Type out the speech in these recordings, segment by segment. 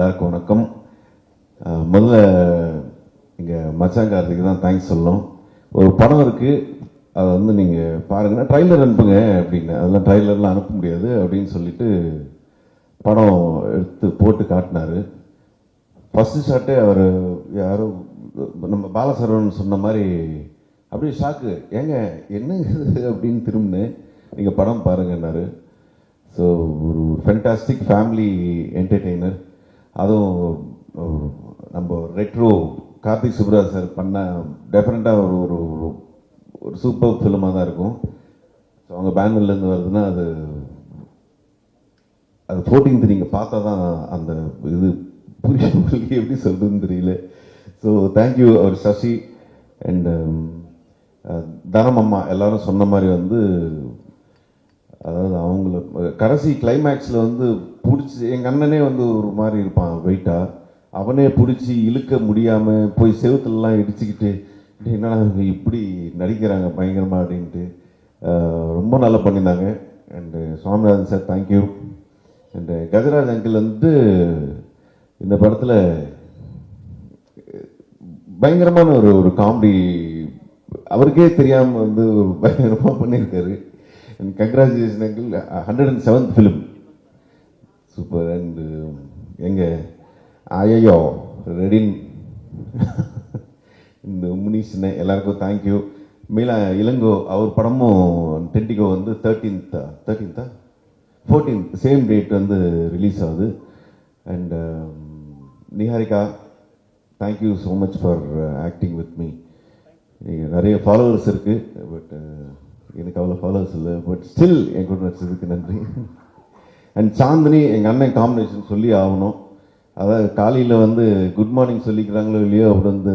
எல்லாருக்கும் வணக்கம். முதல்ல எங்கள் மச்சான் கார்த்திக்கு தான் தேங்க்ஸ் சொல்லணும். ஒரு படம் இருக்குது, அதை வந்து நீங்கள் பாருங்கன்னா ட்ரைலர் அனுப்புங்க அப்படின்னு. அதெல்லாம் ட்ரைலர்லாம் அனுப்ப முடியாது அப்படின்னு சொல்லிட்டு படம் எடுத்து போட்டு காட்டினார். ஃபஸ்ட்டு ஷாட்டே அவர் யாரோ நம்ம பாலசரவன் சொன்ன மாதிரி அப்படியே ஷாக்கு, ஏங்க என்னங்கிறது அப்படின்னு திரும்பினேன். நீங்கள் படம் பாருங்கன்னாரு. ஸோ ஒரு ஃபென்டாஸ்டிக் ஃபேமிலி என்டர்டெய்னர். அதுவும் நம்ம ரெட்ரோ கார்த்திக் சுப்ராஜ் சார் பண்ண டெஃபினட்டாக ஒரு ஒரு ஒரு சூப்பர் ஃபிலிமாக தான் இருக்கும். ஸோ அவங்க பேனர்லேருந்து வருதுன்னா அது 14th நீங்கள் பார்த்தா தான் அந்த இது புரியுது, எப்படி சொல்கிறதுன்னு தெரியல. ஸோ தேங்க்யூ அவர் சசி அண்ட் தனம் அம்மா எல்லாரும் சொன்ன மாதிரி வந்து, அதாவது அவங்கள கடைசி கிளைமேக்ஸில் வந்து பிடிச்சி, எங்கள் அண்ணனே வந்து ஒரு மாதிரி இருப்பான் வெயிட்டாக, அவனே பிடிச்சி இழுக்க முடியாமல் போய் செவுத்துலலாம் இடிச்சுக்கிட்டு என்னடா இப்படி நடிக்கிறாங்க பயங்கரமாக அப்படின்ட்டு ரொம்ப நல்லா பண்ணியிருந்தாங்க. And Swaminathan sir thank you. And Gajaraj uncle வந்து இந்த படத்தில் பயங்கரமான ஒரு காமெடி, அவருக்கே தெரியாமல் வந்து ஒரு பயங்கரமாக பண்ணியிருக்காரு. And congratulation uncle, 107th film, super. And எங்கள் ஐயோ ரெடின் இந்த முனிஷ்னு எல்லாருக்கும் தேங்க்யூ. மீலா இளங்கோ அவர் படமும் டென்டிகோ வந்து 13th 14th சேம் டேட் வந்து ரிலீஸ் ஆகுது. And Niharika thank you so much for acting with me. நிறைய ஃபாலோவர்ஸ் இருக்குது, பட் எனக்கு அவ்வளோ ஃபாலோவர்ஸ் இல்லை, பட் ஸ்டில் என் கூட நடிச்சதுக்கு நன்றி. அண்ட் சாந்தினி எங்கள் அண்ணன் காம்பினேஷன் சொல்லி ஆகணும். அதாவது காலையில் வந்து குட் மார்னிங் சொல்லிக்கிறாங்களோ இல்லையோ, அப்படி வந்து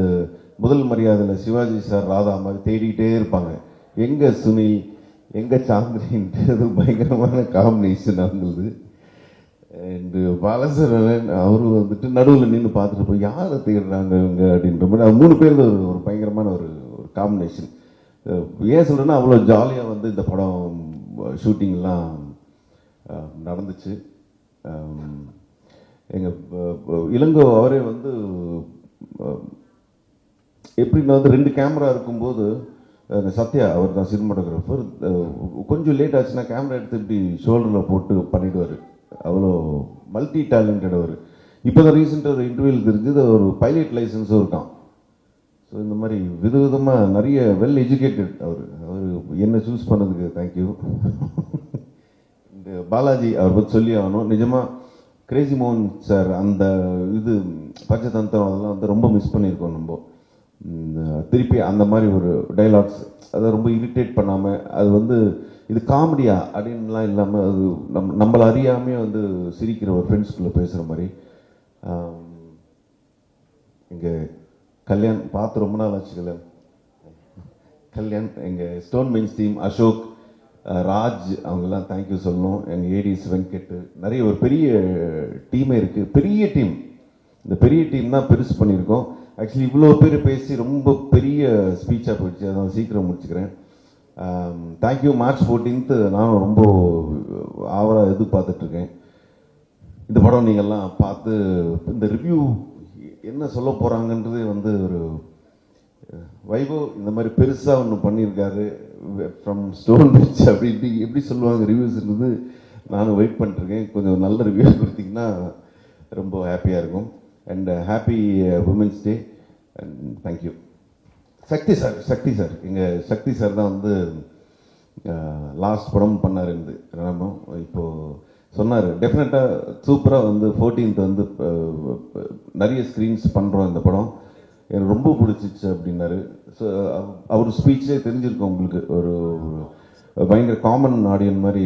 முதல் மரியாதையில் சிவாஜி சார் ராதா மாதிரி தேடிக்கிட்டே இருப்பாங்க, எங்கே சுனில் எங்கே சாந்தினின்றது பயங்கரமான காம்பினேஷன் அவங்களுக்கு. அண்டு பாலசரவன் அவரு வந்துட்டு நடுவில் நின்று பார்த்துட்டு போய் யாரை தேடுறாங்க இவங்க அப்படின்ற மாதிரி, அது 3 பேர் ஒரு பயங்கரமான ஒரு காம்பினேஷன். ஏன் சொல்கிறேன்னா அவ்வளோ ஜாலியாக வந்து இந்த படம் ஷூட்டிங்லாம் நடந்துச்சு. எங்கள் இளங்கோ அவரே வந்து எப்படின்னா வந்து 2 கேமரா இருக்கும்போது, சத்யா அவர் தான் சினிமாட்டோகிராஃபர், கொஞ்சம் லேட் ஆச்சுன்னா கேமரா எடுத்து இப்படி ஷோல்டரில் போட்டு பண்ணிவிடுவார். அவ்வளோ மல்டி டேலண்டட் அவர். இப்போ தான் ரீசெண்டாக ஒரு இன்டர்வியூவில் தெரிஞ்சது ஒரு பைலட் லைசன்ஸும் இருக்கான். ஸோ இந்த மாதிரி விதவிதமாக நிறைய வெல் எஜுகேட்டட் அவர் என்ன சூஸ் பண்ணதுக்கு தேங்க்யூ. இந்த பாலாஜி அவர் பற்றி சொல்லி ஆகணும். நிஜமாக கிரேசி மோகன் சார் அந்த இது பஞ்சதந்திரம் அதெல்லாம் வந்து ரொம்ப மிஸ் பண்ணியிருக்கோம் நம்ம. திருப்பி அந்த மாதிரி ஒரு டைலாக்ஸ் அதை ரொம்ப இரிட்டேட் பண்ணாமல், அது வந்து இது காமெடியா அப்படின்லாம் இல்லாமல், அது நம்மளை அறியாமே வந்து சிரிக்கிற ஒரு ஃப்ரெண்ட்ஸ்குள்ளே பேசுகிற மாதிரி. இங்கே கல்யாண் பார்த்து ரொம்ப நாள் ஆச்சு. கல்யாண் எங்கள் stone mains team, Ashok, Raj அவங்கெல்லாம் தேங்க்யூ சொல்லணும். எங்கள் ஏடிஸ் வெங்கட், நிறைய ஒரு பெரிய டீமே இருக்குது, பெரிய டீம். இந்த பெரிய டீம் தான் பெருசு பண்ணியிருக்கோம். ஆக்சுவலி இவ்வளோ பேர் பேசி ரொம்ப பெரிய ஸ்பீச்சாக போயிடுச்சு, அதான் சீக்கிரம் முடிச்சுக்கிறேன். தேங்க்யூ. மார்ச் 14th நானும் ரொம்ப ஆவலாக எதிர்பார்த்துட்ருக்கேன். இந்த படம் நீங்கள்லாம் பார்த்து இந்த ரிவ்யூ என்ன சொல்ல போகிறாங்கன்றது வந்து ஒரு வைபவ் இந்த மாதிரி பெருசாக ஒன்று பண்ணியிருக்காரு, ஃப்ரம் ஸ்டோன் பிரிட்ஜ் அப்படி இப்படி எப்படி சொல்லுவாங்க ரிவ்யூஸ்ன்றது நானும் வெயிட் பண்ணிட்டுருக்கேன். கொஞ்சம் நல்ல ரிவ்யூ கொடுத்தீங்கன்னா ரொம்ப ஹாப்பியாக இருக்கும். And happy women's day and thank you. Sakthi sir எங்கள் சக்தி சார் தான் வந்து லாஸ்ட் படம் பண்ணார் இருந்து ராமம். இப்போது சொன்னார் டெஃபினட்டாக சூப்பராக வந்து 14th வந்து நிறைய ஸ்க்ரீன்ஸ் பண்ணுறோம் இந்த படம், எனக்கு ரொம்ப பிடிச்சிச்சு அப்படின்னாரு. ஸோ அவர் ஸ்பீச்சே தெரிஞ்சிருக்கோம் உங்களுக்கு, ஒரு பயங்கர காமன் ஆடியன் மாதிரி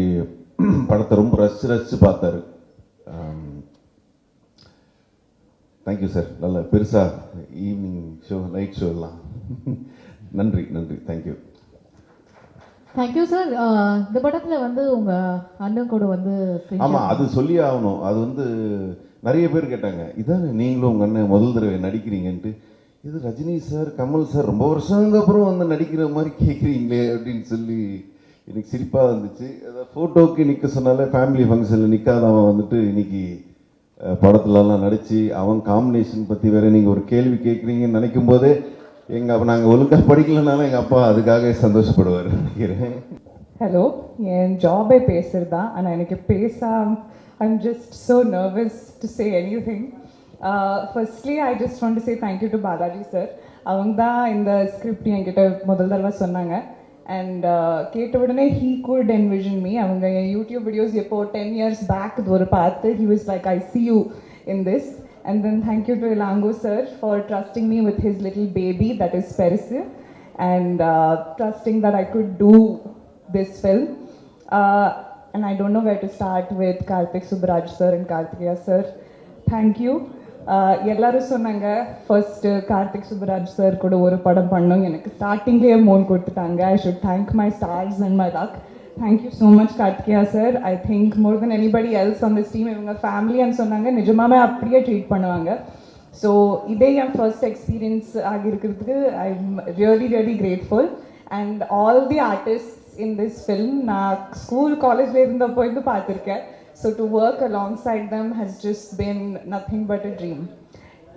படத்தை ரொம்ப ரசித்து பார்த்தாரு. Thank you sir. நல்ல பெருசாக ஈவினிங் ஷோ நைட் ஷோ எல்லாம் நன்றி தேங்க்யூ. Thank you sir. இந்த படத்தில் வந்து உங்கள் அண்ணன் கூட வந்து ஆமாம், அது சொல்லி ஆகணும். அது வந்து நிறைய பேர் கேட்டாங்க, இதான் நீங்களும் உங்கள் அண்ணன் முதல் தடவை நடிக்கிறீங்கன்ட்டு. இது ரஜினி சார் கமல் சார் ரொம்ப வருஷங்க அப்புறம் வந்து நடிக்கிற மாதிரி கேட்குறீங்களே அப்படின்னு சொல்லி எனக்கு சிரிப்பாக வந்துச்சு. அதாவது ஃபோட்டோவுக்கு நிற்க சொன்னால ஃபேமிலி ஃபங்க்ஷனில் நிற்காதவன் வந்துட்டு இன்னைக்கு படத்துலலாம் நடித்து அவன் காம்பினேஷன் பற்றி வேறு நீங்கள் ஒரு கேள்வி கேட்குறீங்கன்னு நினைக்கும் போதே நாங்கள் ஒழுங்காக படிக்கலனாலும் எங்கள் அப்பா அதுக்காக சந்தோஷப்படுவார் நினைக்கிறேன். ஹலோ, என் ஜாபே பேசுறது தான். ஆனால் எனக்கு I'm just so nervous to say any thing. Firstly I just want to say thank you to Balaji sir. அவங்க தான் இந்த ஸ்கிரிப்ட் என்கிட்ட முதல் தடவை சொன்னாங்க. அண்ட் கேட்ட உடனே ஹீ குட் என்விஷன் மீ. அவங்க என் யூடியூப் வீடியோஸ் எப்போ 10 years பேக் இது ஒரு பார்த்து he was like I C you in this. And then thank you to Elango sir for trusting me with his little baby that is Perisu, and trusting that I could do this film. And I don't know where to start with Karthik Subbaraj sir and Karthikeya sir. Thank you. எல்லாரும் சொன்னாங்க first Karthik Subbaraj sir கூட ஒரு படம் பண்ணோம், எனக்கு ஸ்டார்டிங்லேயே மோன் கொடுத்துட்டாங்க. I should thank my stars and my luck. Thank you so much Karthikeya sir. I think more then anybody else on this team இவங்க ஃபேமிலின்னு சொன்னாங்க, நிஜமாவே அப்படியே ட்ரீட் பண்ணுவாங்க. ஸோ இதே என் ஃபர்ஸ்ட் எக்ஸ்பீரியன்ஸ் ஆகியிருக்கிறதுக்கு I am really grateful. And all the artists in this film நான் ஸ்கூல் காலேஜில் இருந்தப்போ இருந்து பார்த்துருக்கேன். So to work alongside them has just been nothing but a dream.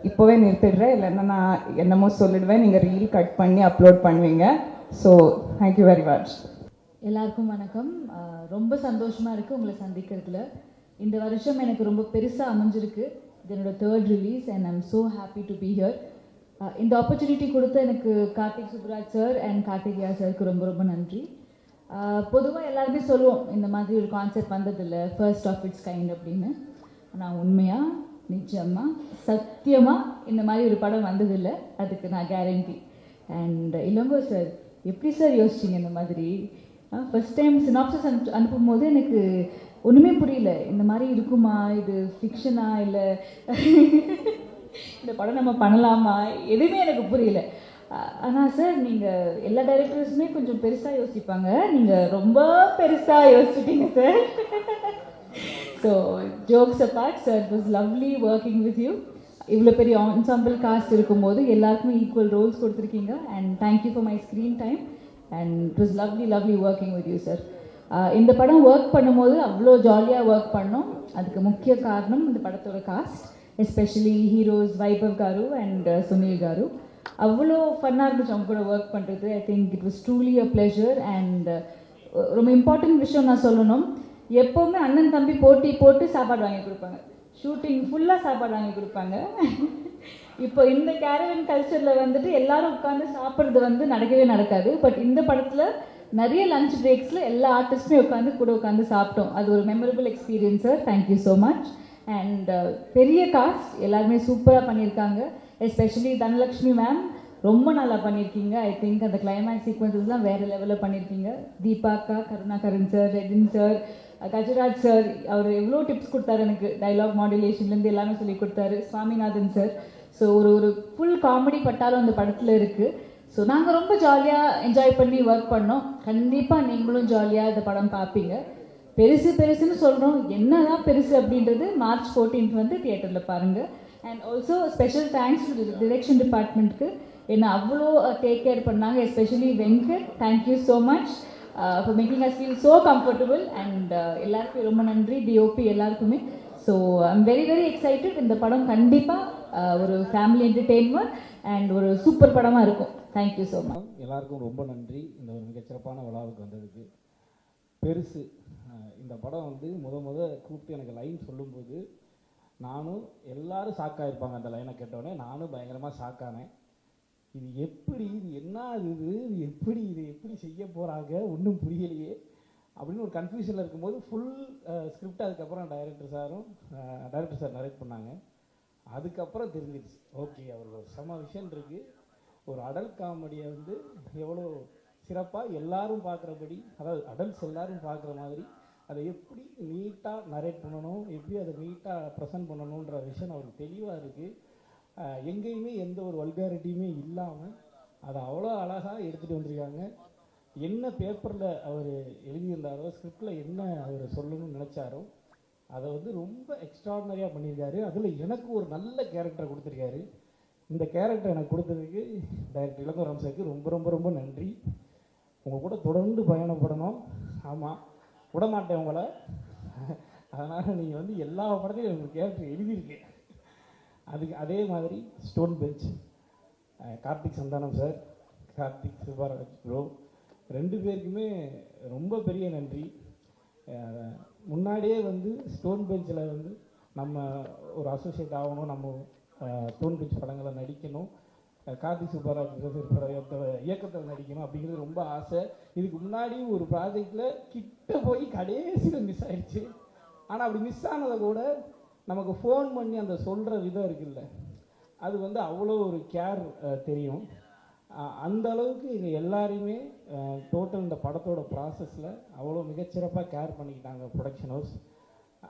இப்போவே நிறுத்திடுறேன், இல்லைன்னா நான் என்னமோ சொல்லிடுவேன், நீங்கள் ரீல் கட் பண்ணி அப்லோட் பண்ணுவீங்க. So thank you very much. எல்லாருக்கும் வணக்கம். ரொம்ப சந்தோஷமாக இருக்குது உங்களை சந்திக்கிறதுல. இந்த வருஷம் எனக்கு ரொம்ப பெருசாக அமைஞ்சிருக்கு. இது என்னோட 3rd release and I'm so happy to be here. இந்த ஆப்பர்ச்சுனிட்டி கொடுத்த எனக்கு கார்த்திக் சுப்ராஜ் சார் அண்ட் கார்த்திகேயா சாருக்கு ரொம்ப நன்றி. பொதுவாக எல்லாருமே சொல்லுவோம் இந்த மாதிரி ஒரு கான்செப்ட் வந்ததில்லை, ஃபர்ஸ்ட் ஆஃப் இட்ஸ் கைண்ட் அப்படின்னு. ஆனால் உண்மையாக நிச்சயமாக சத்தியமாக இந்த மாதிரி ஒரு படம் வந்ததில்லை, அதுக்கு நான் கேரண்டி. அண்ட் இளங்கோ சார் எப்படி சார் யோசிச்சிங்க இந்த மாதிரி? ஃபர்ஸ்ட் டைம் சினாப்சிஸ் அனுப்பும் போது எனக்கு ஒன்றுமே புரியல, இந்த மாதிரி இருக்குமா, இது ஃபிக்ஷனா இல்லை இந்த படம் நம்ம பண்ணலாமா, எதுவுமே எனக்கு புரியல. ஆனால் சார் நீங்கள் எல்லா டைரக்டர்ஸுமே கொஞ்சம் பெருசாக யோசிப்பாங்க, நீங்கள் ரொம்ப பெருசாக யோசிச்சிட்டீங்க sir. So jokes apart sir, it was lovely working with you. இவ்வளோ பெரிய ஆன்சாம்பிள் காஸ்ட் இருக்கும்போது எல்லாருக்குமே ஈக்குவல் ரோல்ஸ் கொடுத்துருக்கீங்க. And thank you for my screen time and it was lovely working with you sir. இந்த படம் ஒர்க் பண்ணும்போது அவ்வளோ ஜாலியாக ஒர்க் பண்ணோம். அதுக்கு முக்கிய காரணம் இந்த படத்தோட cost, especially heroes Vaibhav car and Sunil car. அவ்வளோ ஃபன்னாக இருந்துச்சு அவங்க கூட ஒர்க் பண்ணுறது. I think it was truly a pleasure. And ரொம்ப இம்பார்ட்டன்ட் விஷயம் நான் சொல்லணும், எப்போவுமே அண்ணன் தம்பி போட்டி போட்டு சாப்பாடு வாங்கி கொடுப்பாங்க, ஷூட்டிங் ஃபுல்லாக சாப்பாடு வாங்கி கொடுப்பாங்க. இப்போ இந்த கேரவன் கல்ச்சரில் வந்துட்டு எல்லாரும் உட்காந்து சாப்பிட்றது வந்து நடக்கவே நடக்காது. பட் இந்த படத்தில் நிறைய லஞ்ச் பிரேக்ஸில் எல்லா ஆர்டிஸ்ட்டுமே கூட உட்காந்து சாப்பிட்டோம். அது ஒரு memorable experience sir. Thank you so much. And பெரிய காஸ்ட் எல்லாருமே சூப்பராக பண்ணியிருக்காங்க. எஸ்பெஷலி தனலக்ஷ்மி மேம் ரொம்ப நல்லா பண்ணியிருக்கீங்க. ஐ திங்க் அந்த கிளைமேக்ஸ் சீக்வன்சஸ்லாம் வேறு லெவலில் பண்ணியிருக்கீங்க. தீபாக்கா, Karunakaran sir, Redin sir, Gajaraj sir, அவர் எவ்வளோ டிப்ஸ் கொடுத்தாரு எனக்கு, டைலாக் மாடுலேஷன்லேருந்து எல்லாமே சொல்லி கொடுத்தாரு. சுவாமிநாதன் சார். ஸோ ஒரு ஃபுல் காமெடி பட்டாலும் அந்த படத்தில் இருக்குது. ஸோ நாங்கள் ரொம்ப ஜாலியாக என்ஜாய் பண்ணி ஒர்க் பண்ணோம். கண்டிப்பாக நீங்களும் ஜாலியாக இந்த படம் பார்ப்பீங்க. பெருசுன்னு சொல்கிறோம், என்ன தான் பெருசு அப்படின்றது March 14th வந்து தியேட்டரில் பாருங்கள். And also special thanks to direction டிபார்ட்மெண்ட்டுக்கு, என்னை அவ்வளோ டேக் கேர் பண்ணாங்க. Especially Venkat, thank you so much for making as feel so comfortable. And எல்லாருக்கும் ரொம்ப நன்றி, டிஓபி எல்லாருக்குமே. So I'm very excited. இந்த படம் கண்டிப்பாக ஒரு ஃபேமிலி என்டர்டெயின்மெண்ட் அண்ட் ஒரு சூப்பர் படமாக இருக்கும். Thank you so much. எல்லாருக்கும் ரொம்ப நன்றி இந்த ஒரு மிகச்சிறப்பான விழாவுக்கு வந்ததுக்கு. பெருசு இந்த படம் வந்து முத கூப்பிட்டு எனக்கு லைன் சொல்லும்போது நானும் எல்லாரும் ஷாக்காயிருப்பாங்க. அந்த லைனை கேட்டோடனே நானும் பயங்கரமாக ஷாக்கானேன். இது எப்படி, இது என்ன, இது எப்படி செய்ய போகிறாங்க, ஒன்றும் புரியலையே அப்படின்னு ஒரு கன்ஃபியூஷனில் இருக்கும்போது ஃபுல் ஸ்கிரிப்ட் அதுக்கப்புறம் டைரக்டர் சார் நரேட் பண்ணாங்க. அதுக்கப்புறம் தெரிஞ்சிருச்சு, ஓகே அவரோட செம விஷயம் இருக்குது. ஒரு அடல்ட் காமெடியை வந்து எவ்வளோ சிறப்பாக எல்லாரும் பார்க்குறபடி, அதாவது அடல்ட்ஸ் எல்லாரும் பார்க்குற மாதிரி அதை எப்படி நீட்டாக நரேட் பண்ணணும், எப்படி அதை நீட்டாக ப்ரெசென்ட் பண்ணணுன்ற விஷயம் அவருக்கு தெளிவாக இருக்குது. எங்கேயுமே எந்த ஒரு வல்காரிட்டியுமே இல்லாமல் அதை அவ்வளோ அழகாக எடுத்துகிட்டு வந்திருக்காங்க. என்ன பேப்பரில் அவர் எழுதியிருந்தாரோ, ஸ்கிரிப்டில் என்ன அவர் சொல்லணும்னு நினச்சாரோ அதை வந்து ரொம்ப எக்ஸ்ட்ராடினரியாக பண்ணியிருக்காரு. அதில் எனக்கு ஒரு நல்ல கேரக்டரை கொடுத்துருக்காரு. இந்த கேரக்டர் எனக்கு கொடுத்ததுக்கு டைரக்டர் இளங்கோ ராமசாருக்கு ரொம்ப நன்றி. உங்கள் கூட தொடர்ந்து பயணப்படணும். ஆமாம், விடமாட்டேன் உங்களை. அதனால் நீங்கள் வந்து எல்லா படத்தையும் எனக்கு கேரக்டர் எழுதியிருக்கேன். அதுக்கு அதே மாதிரி stone bench Karthik Santhanam sir, Karthik Subbaraj bro, 2 பேருக்குமே ரொம்ப பெரிய நன்றி. முன்னாடியே வந்து ஸ்டோன் பெஞ்சில் வந்து நம்ம ஒரு அசோசியேட் ஆகணும், நம்ம ஸ்டோன் பெஞ்ச் படங்களை நடிக்கணும், கார்த்திக் சுப்பராஜ் இயக்கத்தில் நடிக்கணும் அப்படிங்கிறது ரொம்ப ஆசை. இதுக்கு முன்னாடி ஒரு ப்ராஜெக்டில் கிட்ட போய் கடைசியில் மிஸ் ஆயிடுச்சு. ஆனால் அப்படி மிஸ் ஆனதை கூட நமக்கு ஃபோன் பண்ணி அந்த சொல்கிற விதம் இருக்குல்ல, அது வந்து அவ்வளோ ஒரு கேர் தெரியும். அந்த அளவுக்கு எங்கள் எல்லாரையுமே டோட்டல் இந்த படத்தோட ப்ராசஸில் அவ்வளோ மிகச்சிறப்பாக கேர் பண்ணிக்கிட்டாங்க ப்ரொடக்ஷன் ஹவுஸ்.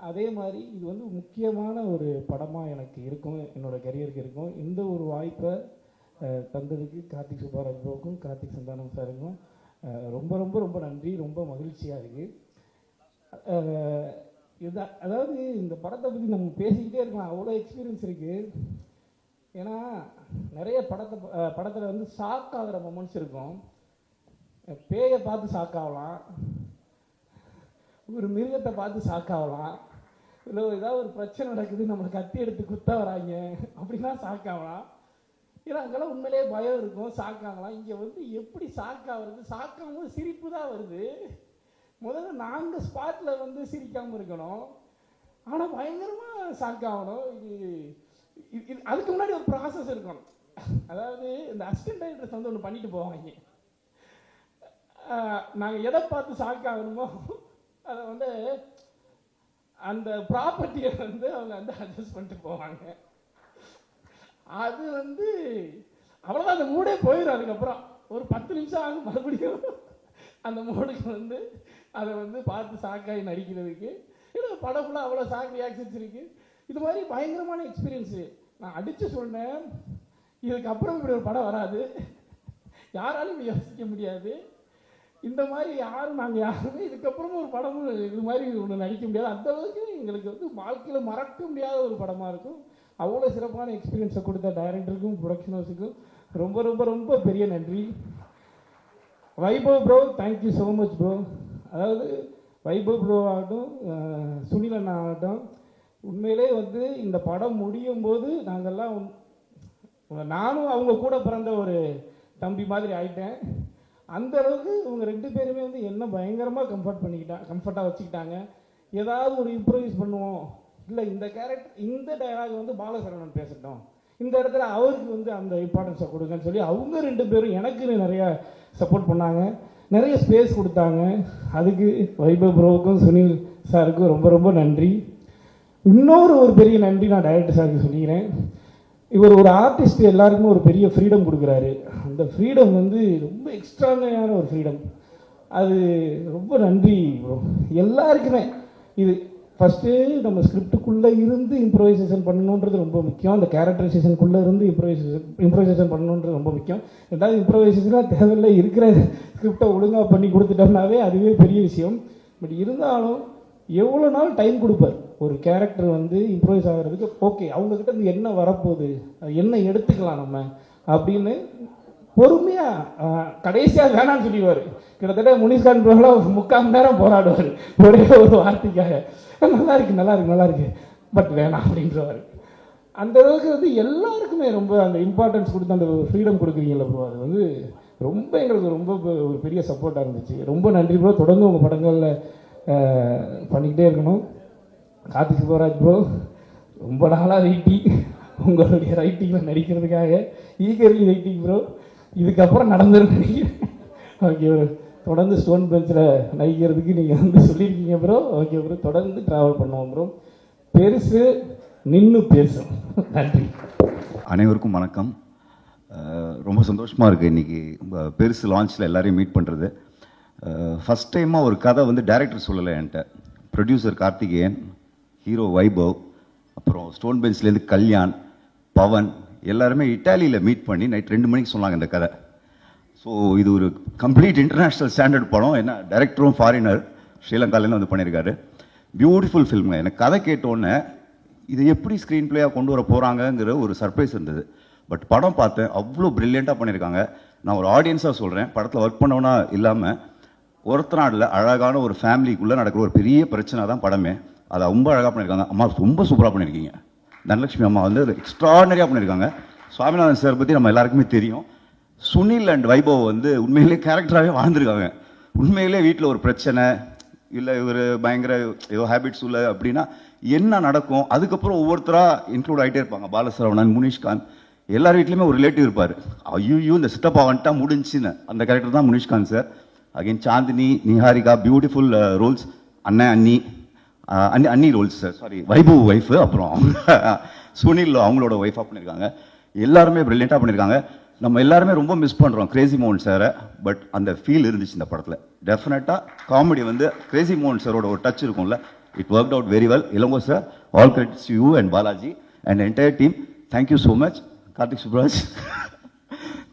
அதே மாதிரி இது வந்து முக்கியமான ஒரு படமாக எனக்கு இருக்கும், என்னோடய கரியருக்கு இருக்கும். இந்த ஒரு வாய்ப்பை தந்ததுக்கு கார்த்திக் சுப்பராஜ் ப்ரோக்கும் கார்த்திக் சந்தானம் சாருக்கும் ரொம்ப ரொம்ப ரொம்ப நன்றி. ரொம்ப மகிழ்ச்சியாக இருக்குது. அதாவது இந்த படத்தை பற்றி நம்ம பேசிக்கிட்டே இருக்கலாம், அவ்வளோ எக்ஸ்பீரியன்ஸ் இருக்குது. ஏன்னா நிறைய படத்தில் வந்து ஷாக் ஆகிற மொமெண்ட்ஸ் இருக்கும். பேயை பார்த்து ஷாக் ஆகலாம், ஒரு மிருகத்தை பார்த்து ஷாக் ஆகலாம், இல்லை ஏதாவது ஒரு பிரச்சனை நடக்குது நம்மளுக்கு கத்தி எடுத்து குத்த வராங்க அப்படின்னா ஷாக் ஆகலாம். ஏன்னா அங்கெல்லாம் உண்மையிலேயே பயம் இருக்கும், ஷாக் ஆகலாம். இங்கே வந்து எப்படி ஷாக் ஆகுறது, ஷாக் ஆகும்போது சிரிப்பு தான் வருது. முதல்ல நாங்கள் ஸ்பாட்டில் வந்து சிரிக்காமல் இருக்கணும், ஆனால் பயங்கரமாக ஷாக் ஆகணும். இது அதுக்கு முன்னாடி ஒரு ப்ராசஸ் இருக்கணும். அதாவது இந்த அசிஸ்டன்ட் டைரக்டர்ஸ் வந்து ஒன்று பண்ணிட்டு போவாங்க. நாங்கள் எதை பார்த்து ஷாக் ஆகணுமோ அதை வந்து அந்த ப்ராப்பர்ட்டியை வந்து அவங்க வந்து அட்ஜஸ்ட் பண்ணிட்டு போவாங்க. அது வந்து அவ்வளோதான், அந்த மூடே போயிடும். அதுக்கப்புறம் ஒரு 10 நிமிஷம் ஆகும் மறுபடியும் அந்த மூடுக்கு வந்து அதை வந்து பார்த்து ஷாக்காகி நடிக்கிறதுக்கு. ஏன்னா படம் ஃபுல்லாக அவ்வளோ ஷாக் ரியாக்ஷன்ஸ் இருக்குது. இது மாதிரி பயங்கரமான எக்ஸ்பீரியன்ஸு. நான் அடித்து சொன்னேன், இதுக்கப்புறம் இப்படி ஒரு படம் வராது, யாராலும் யோசிக்க முடியாது. இந்த மாதிரி நாங்கள் யாருமே இதுக்கப்புறமும் ஒரு படமும் இது மாதிரி ஒன்று நடிக்க முடியாது. அந்தளவுக்கு எங்களுக்கு வந்து வாழ்க்கையில் மறக்க முடியாத ஒரு படமாக இருக்கும். அவ்வளோ சிறப்பான எக்ஸ்பீரியன்ஸை கொடுத்த டைரக்டருக்கும் ப்ரொடக்ஷன் ஹவுஸுக்கும் ரொம்ப ரொம்ப ரொம்ப பெரிய நன்றி. Vaibhav bro, thank you so much bro. அதாவது வைபவ் ப்ரோ ஆகட்டும், சுனில் அண்ணா ஆகட்டும், உண்மையிலே வந்து இந்த படம் முடியும் போது நாங்கள்லாம் நானும் அவங்க கூட பிறந்த ஒரு தம்பி மாதிரி ஆயிட்டேன். அந்த அளவுக்கு இவங்க 2 பேருமே வந்து என்ன பயங்கரமாக கம்ஃபர்ட்டாக வச்சுக்கிட்டாங்க. ஏதாவது ஒரு இம்ப்ரூவைஸ் பண்ணுவோம், இல்லை இந்த கேரக்டர் இந்த டயலாக் வந்து பாலசரவணன் பேசட்டும், இந்த இடத்துல அவருக்கு வந்து அந்த இம்பார்ட்டன்ஸை கொடுங்கன்னு சொல்லி அவங்க 2 பேரும் எனக்கு நிறையா சப்போர்ட் பண்ணாங்க, நிறைய ஸ்பேஸ் கொடுத்தாங்க. அதுக்கு வைபவ் ப்ரோவுக்கும் சுனில் சாருக்கும் ரொம்ப ரொம்ப நன்றி. இன்னொரு பெரிய நன்றி நான் டைரக்டர் சாருக்கு சொல்லிக்கிறேன். இவர் ஒரு ஆர்டிஸ்ட், எல்லாருக்குமே ஒரு பெரிய ஃப்ரீடம் கொடுக்குறாரு. அந்த ஃப்ரீடம் வந்து ரொம்ப எக்ஸ்ட்ரானரியான ஒரு ஃப்ரீடம். அது ரொம்ப நன்றி ப்ரோ எல்லாருக்குமே. இது ஃபஸ்ட்டு நம்ம ஸ்கிரிப்டுக்குள்ளே இருந்து இம்ப்ரோவைசேஷன் பண்ணணுன்றது ரொம்ப முக்கியம். அந்த கேரக்டரைசேஷனுக்குள்ளே இருந்து இம்ப்ரோவைசேஷன் பண்ணணுன்றது ரொம்ப முக்கியம். ரெண்டாவது இம்ப்ரோவைசேஷனாக தேவையில்லை, இருக்கிற ஸ்கிரிப்டை ஒழுங்காக பண்ணி கொடுத்துட்டோம்னாவே அதுவே பெரிய விஷயம். பட் இருந்தாலும் எவ்வளோ நாள் டைம் கொடுப்பார் ஒரு கேரக்டர் வந்து இம்ப்ரோவைஸ் ஆகிறதுக்கு. ஓகே, அவங்கக்கிட்ட இருந்து என்ன வரப்போகுது, என்ன எடுத்துக்கலாம் நம்ம அப்படின்னு பொறுமையாக கடைசியாக வேணான்னு சொல்லிடுவார். கிட்டத்தட்ட முனிஷ்கான் ப்ரோலாம் 3/4 மணி நேரம் போராடுவார் ஒரே ஒரு வார்த்தைக்காக. நல்லா இருக்கு பட் வேணாம் அப்படின்றவார். அந்த அளவுக்கு வந்து எல்லாருக்குமே ரொம்ப அந்த இம்பார்ட்டன்ஸ் கொடுத்து அந்த ஃப்ரீடம் கொடுக்குறீங்களா ப்ரோ, அது வந்து ரொம்ப எங்களுக்கு ரொம்ப ஒரு பெரிய சப்போர்ட்டாக இருந்துச்சு. ரொம்ப நன்றி ப்ரோ. தொடர்ந்து உங்கள் படங்களில் பண்ணிக்கிட்டே இருக்கணும். கார்த்திக் சுப்பராஜ் ப்ரோ, ரொம்ப நாளாக வெயிட்டிங் உங்களுடைய ரைட்டிங்கில் நடிக்கிறதுக்காக, ஈகர்லி வெயிட்டிங் ப்ரோ. இதுக்கப்புறம் நடந்துருன்னு நினைக்கிறேன். ஓகே ப்ரோ, தொடர்ந்து ஸ்டோன் பெஞ்சில் நடிக்கிறதுக்கு நீங்கள் வந்து சொல்லியிருக்கீங்க ப்ரோ. ஓகே ப்ரோ, தொடர்ந்து ட்ராவல் பண்ணுவோம் ப்ரோ. பெருசு நின்று பேசும். நன்றி. அனைவருக்கும் வணக்கம். ரொம்ப சந்தோஷமாக இருக்குது இன்றைக்கி பெருசு லான்ச்சில் எல்லாரையும் மீட் பண்ணுறது. ஃபஸ்ட் டைமாக ஒரு கதை வந்து டைரக்டர் சொல்லலை என்கிட்ட. ப்ரொடியூசர் கார்த்திகேயன், ஹீரோ வைபவ், அப்புறம் ஸ்டோன் பெஞ்ச்லேருந்து கல்யாண், பவன் எல்லாருமே இட்டாலியில் மீட் பண்ணி நைட் 2 மணிக்கு சொன்னாங்க இந்த கதை. ஸோ இது ஒரு கம்ப்ளீட் இன்டர்நேஷ்னல் ஸ்டாண்டர்ட் படம். என்ன டைரக்டரும் ஃபாரினர், ஸ்ரீலங்காலேருந்து வந்து பண்ணியிருக்காரு. பியூட்டிஃபுல் ஃபில்முங்க. எனக்கு கதை கேட்டோன்னே இதை எப்படி ஸ்க்ரீன் பிளேயாக கொண்டு வர போகிறாங்கங்கிற ஒரு சர்ப்ரைஸ் இருந்தது. பட் படம் பார்த்தேன், அவ்வளோ ப்ரில்லியண்ட்டாக பண்ணியிருக்காங்க. நான் ஒரு ஆடியன்ஸாக சொல்கிறேன், படத்தில் ஒர்க் பண்ணவனா இல்லாமல் ஒருத்தநாடில் அழகான ஒரு ஃபேமிலிக்குள்ளே நடக்கிற ஒரு பெரிய பிரச்சனை தான் படமே. அதை ரொம்ப அழகாக பண்ணியிருக்காங்க. அம்மா ரொம்ப சூப்பராக பண்ணியிருக்கீங்க. தனலட்சுமி அம்மா வந்து எக்ஸ்ட்ராடனரியாக பண்ணியிருக்காங்க. சுவாமிநாதன் சார் பற்றி நம்ம எல்லாருக்குமே தெரியும். சுனில் அண்ட் வைபவ் வந்து உண்மையிலே கேரக்டராகவே வாழ்ந்துருக்காங்க. உண்மையிலே வீட்டில் ஒரு பிரச்சனை இல்லை ஒரு பயங்கர ஏதோ ஹேபிட்ஸ் உள்ள அப்படின்னா என்ன நடக்கும், அதுக்கப்புறம் ஒவ்வொருத்தராக இன்க்ளூட் ஆகிட்டே இருப்பாங்க. பாலசரவணன், முனிஷ்காந்த், எல்லார் வீட்லேயுமே ஒரு ரிலேட்டிவ் இருப்பார். ஐயோ இந்த சித்தப்பா வந்துட்டா முடிஞ்சுன்னு அந்த கேரக்டர் தான் Munishkanth sir. Again Chandini, Niharika, beautiful roles. அண்ணன் அண்ணி அண்ணி roles sir, sorry Vaibhav wife, அப்புறம் சுனில் அவங்களோட ஒய்ஃபாக பண்ணியிருக்காங்க. எல்லாருமே ப்ரில்லியண்ட்டாக பண்ணியிருக்காங்க. நம்ம எல்லாருமே ரொம்ப மிஸ் பண்ணுறோம் கிரேசி மோகன் சாரை. பட் அந்த ஃபீல் இருந்துச்சு இந்த படத்தில். டெஃபினட்டாக காமெடி வந்து கிரேசி மோகன் சாரோட ஒரு டச் இருக்கும்ல. It work out very well. Ilango sir, all credits you and Balaji and entire team. Thank you so much. Karthik Subbaraj,